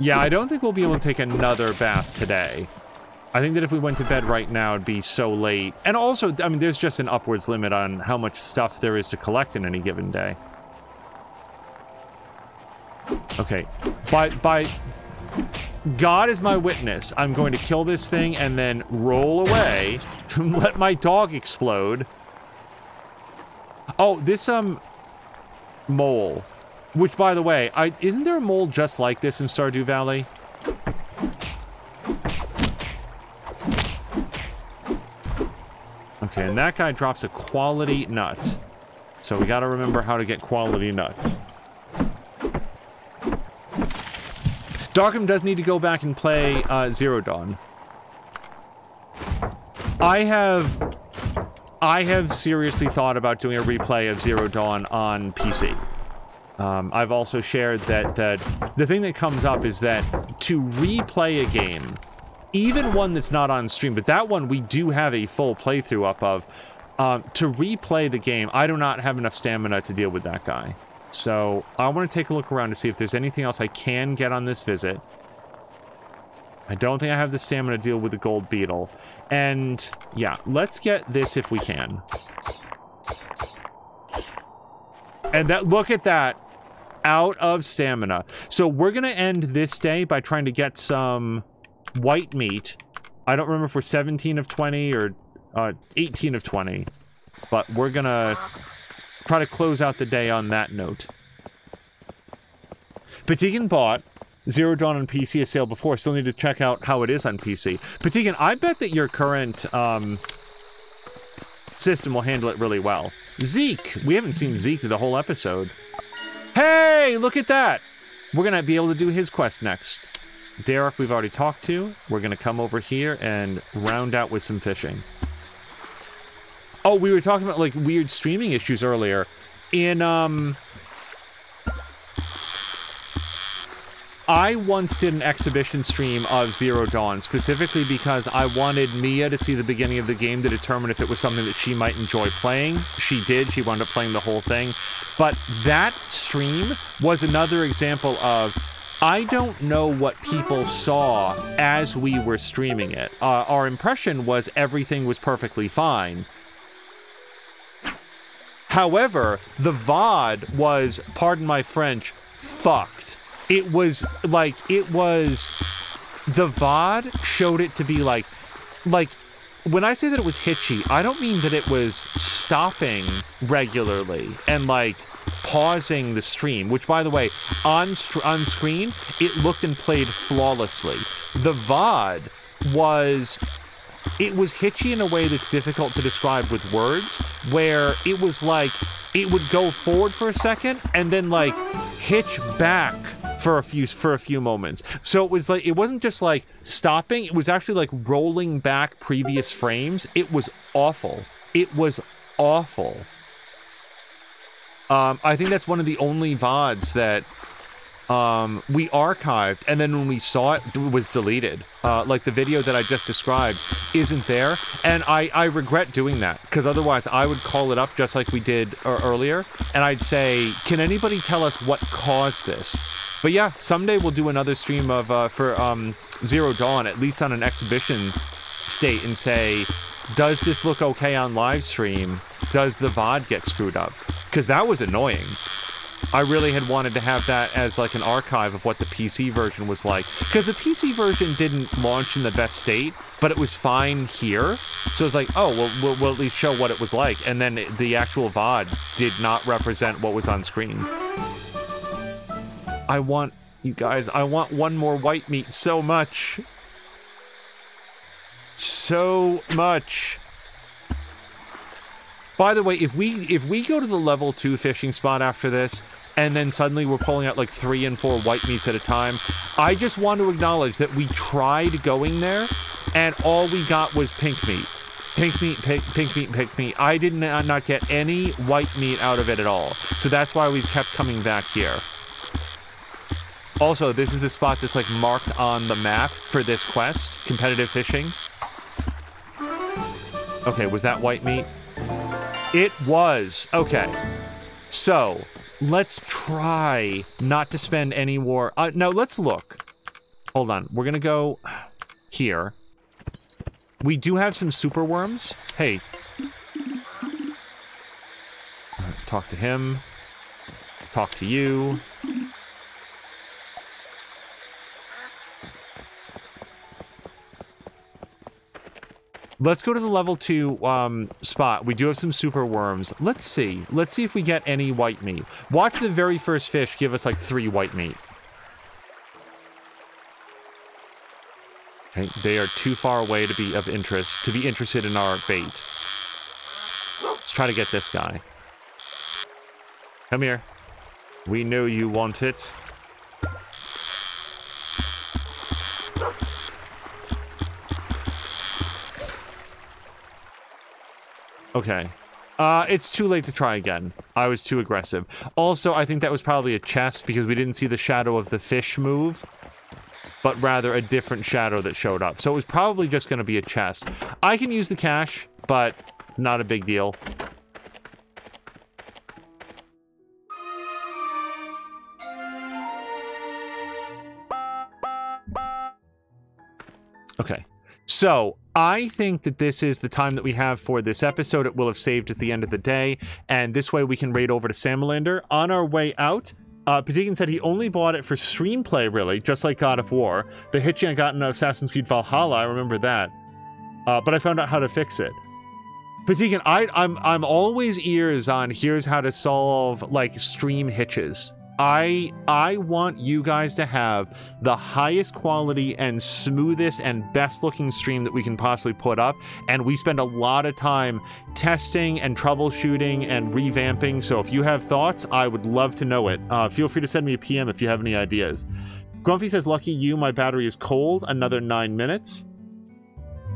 Yeah, I don't think we'll be able to take another bath today. I think that if we went to bed right now, it'd be so late. And also, I mean, there's just an upwards limit on how much stuff there is to collect in any given day. Okay, by God is my witness, I'm going to kill this thing and then roll away, let my dog explode. Oh, this, mole. Which, by the way, isn't there a mole just like this in Stardew Valley? Okay, and that guy drops a quality nut. So we gotta remember how to get quality nuts. Darkham does need to go back and play Zero Dawn. I have seriously thought about doing a replay of Zero Dawn on PC. I've also shared that the thing that comes up is that to replay a game, even one that's not on stream, but that one we do have a full playthrough up of, to replay the game, I do not have enough stamina to deal with that guy. So I want to take a look around to see if there's anything else I can get on this visit. I don't think I have the stamina to deal with the gold beetle. And yeah, let's get this if we can. And that, look at that. Out of stamina. So we're gonna end this day by trying to get some white meat. I don't remember if we're 17 of 20 or 18 of 20, but we're gonna try to close out the day on that note. Patigan bought Zero Dawn on PC a sale before. Still need to check out how it is on PC. Patigan, I bet that your current system will handle it really well. Zeke, we haven't seen Zeke the whole episode. Hey, look at that! We're gonna be able to do his quest next. Derek, we've already talked to. We're gonna come over here and round out with some fishing. Oh, we were talking about, like, weird streaming issues earlier. In, I once did an exhibition stream of Zero Dawn, specifically because I wanted Mia to see the beginning of the game to determine if it was something that she might enjoy playing. She did. She wound up playing the whole thing. But that stream was another example of, I don't know what people saw as we were streaming it. Our impression was everything was perfectly fine. However, the VOD was, pardon my French, fucked. It was, like, the VOD showed it to be like, when I say that it was hitchy, I don't mean that it was stopping regularly and, like, pausing the stream, which, by the way, on screen, it looked and played flawlessly. The VOD was... It was hitchy in a way that's difficult to describe with words, where it was like, it would go forward for a second, and then, like, hitch back for a few moments. So it was like, it wasn't just like stopping, it was actually like rolling back previous frames. It was awful. It was awful. I think that's one of the only VODs that we archived, and then when we saw it, it was deleted. Like the video that I just described isn't there, and I regret doing that, because otherwise I would call it up just like we did earlier, and I'd say, can anybody tell us what caused this? But yeah, someday we'll do another stream of for Zero Dawn, at least on an exhibition state, and say, does this look okay on live stream? Does the VOD get screwed up? Because that was annoying. I really had wanted to have that as like an archive of what the PC version was like. Because the PC version didn't launch in the best state, but it was fine here. So it's like, oh, well, we'll at least show what it was like. And then the actual VOD did not represent what was on screen. I want, you guys, I want one more white meat so much. So much. By the way, if we go to the level 2 fishing spot after this, and then suddenly we're pulling out like 3 and 4 white meats at a time, I just want to acknowledge that we tried going there, and all we got was pink meat. Pink meat, pink meat, pink meat. I did not get any white meat out of it at all. So that's why we've kept coming back here. Also, this is the spot that's like marked on the map for this quest, competitive fishing. Okay, was that white meat? It was. Okay. So, let's try not to spend any more... no, let's look. Hold on. We're gonna go here. We do have some super worms. Hey. Talk to him. Talk to you. Let's go to the level 2 spot. We do have some super worms. Let's see. Let's see if we get any white meat. Watch the very first fish give us like 3 white meat. Okay, they are too far away to be of interest, to be interested in our bait. Let's try to get this guy. Come here. We know you want it. Okay. It's too late to try again. I was too aggressive. Also, I think that was probably a chest because we didn't see the shadow of the fish move, but rather a different shadow that showed up. So it was probably just going to be a chest. I can use the cash, but not a big deal. Okay. So, I think that this is the time that we have for this episode. It will have saved at the end of the day, and this way we can raid over to Salamander. On our way out, Patikin said he only bought it for stream play, really, just like God of War. The hitching I got in Assassin's Creed Valhalla, I remember that. But I found out how to fix it. Patikin, I'm always ears on here's how to solve, like, stream hitches. I want you guys to have the highest quality and smoothest and best looking stream that we can possibly put up, and we spend a lot of time testing and troubleshooting and revamping. So if you have thoughts, I would love to know it. Feel free to send me a PM if you have any ideas. Grumpy says, lucky you, my battery is cold. Another 9 minutes.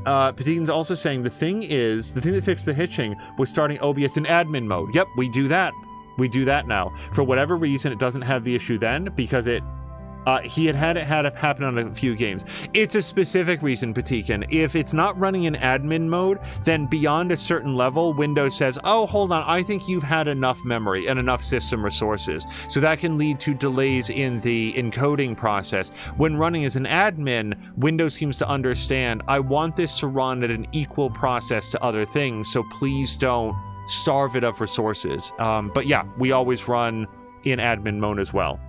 Patikin's also saying the thing that fixed the hitching was starting OBS in admin mode. Yep, we do that. We do that now. For whatever reason, it doesn't have the issue then, because he had it happen on a few games. It's a specific reason, Patikin. If it's not running in admin mode, then beyond a certain level, Windows says, oh, hold on, I think you've had enough memory and enough system resources. So that can lead to delays in the encoding process. When running as an admin, Windows seems to understand, I want this to run at an equal process to other things, so please don't starve it of resources. But yeah, we always run in admin mode as well.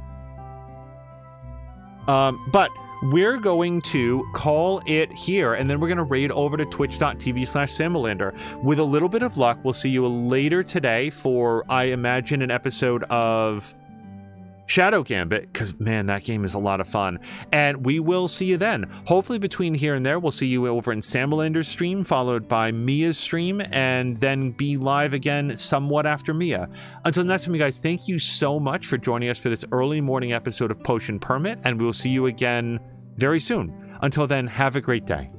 But we're going to call it here, and then we're going to raid over to twitch.tv/Salamander. With a little bit of luck, we'll see you later today for, I imagine, an episode of Shadow Gambit, because, man, that game is a lot of fun. And we will see you then. Hopefully between here and there, we'll see you over in Samalander's stream, followed by Mia's stream, and then be live again somewhat after Mia. Until next time, you guys, thank you so much for joining us for this early morning episode of Potion Permit, and we will see you again very soon. Until then, have a great day.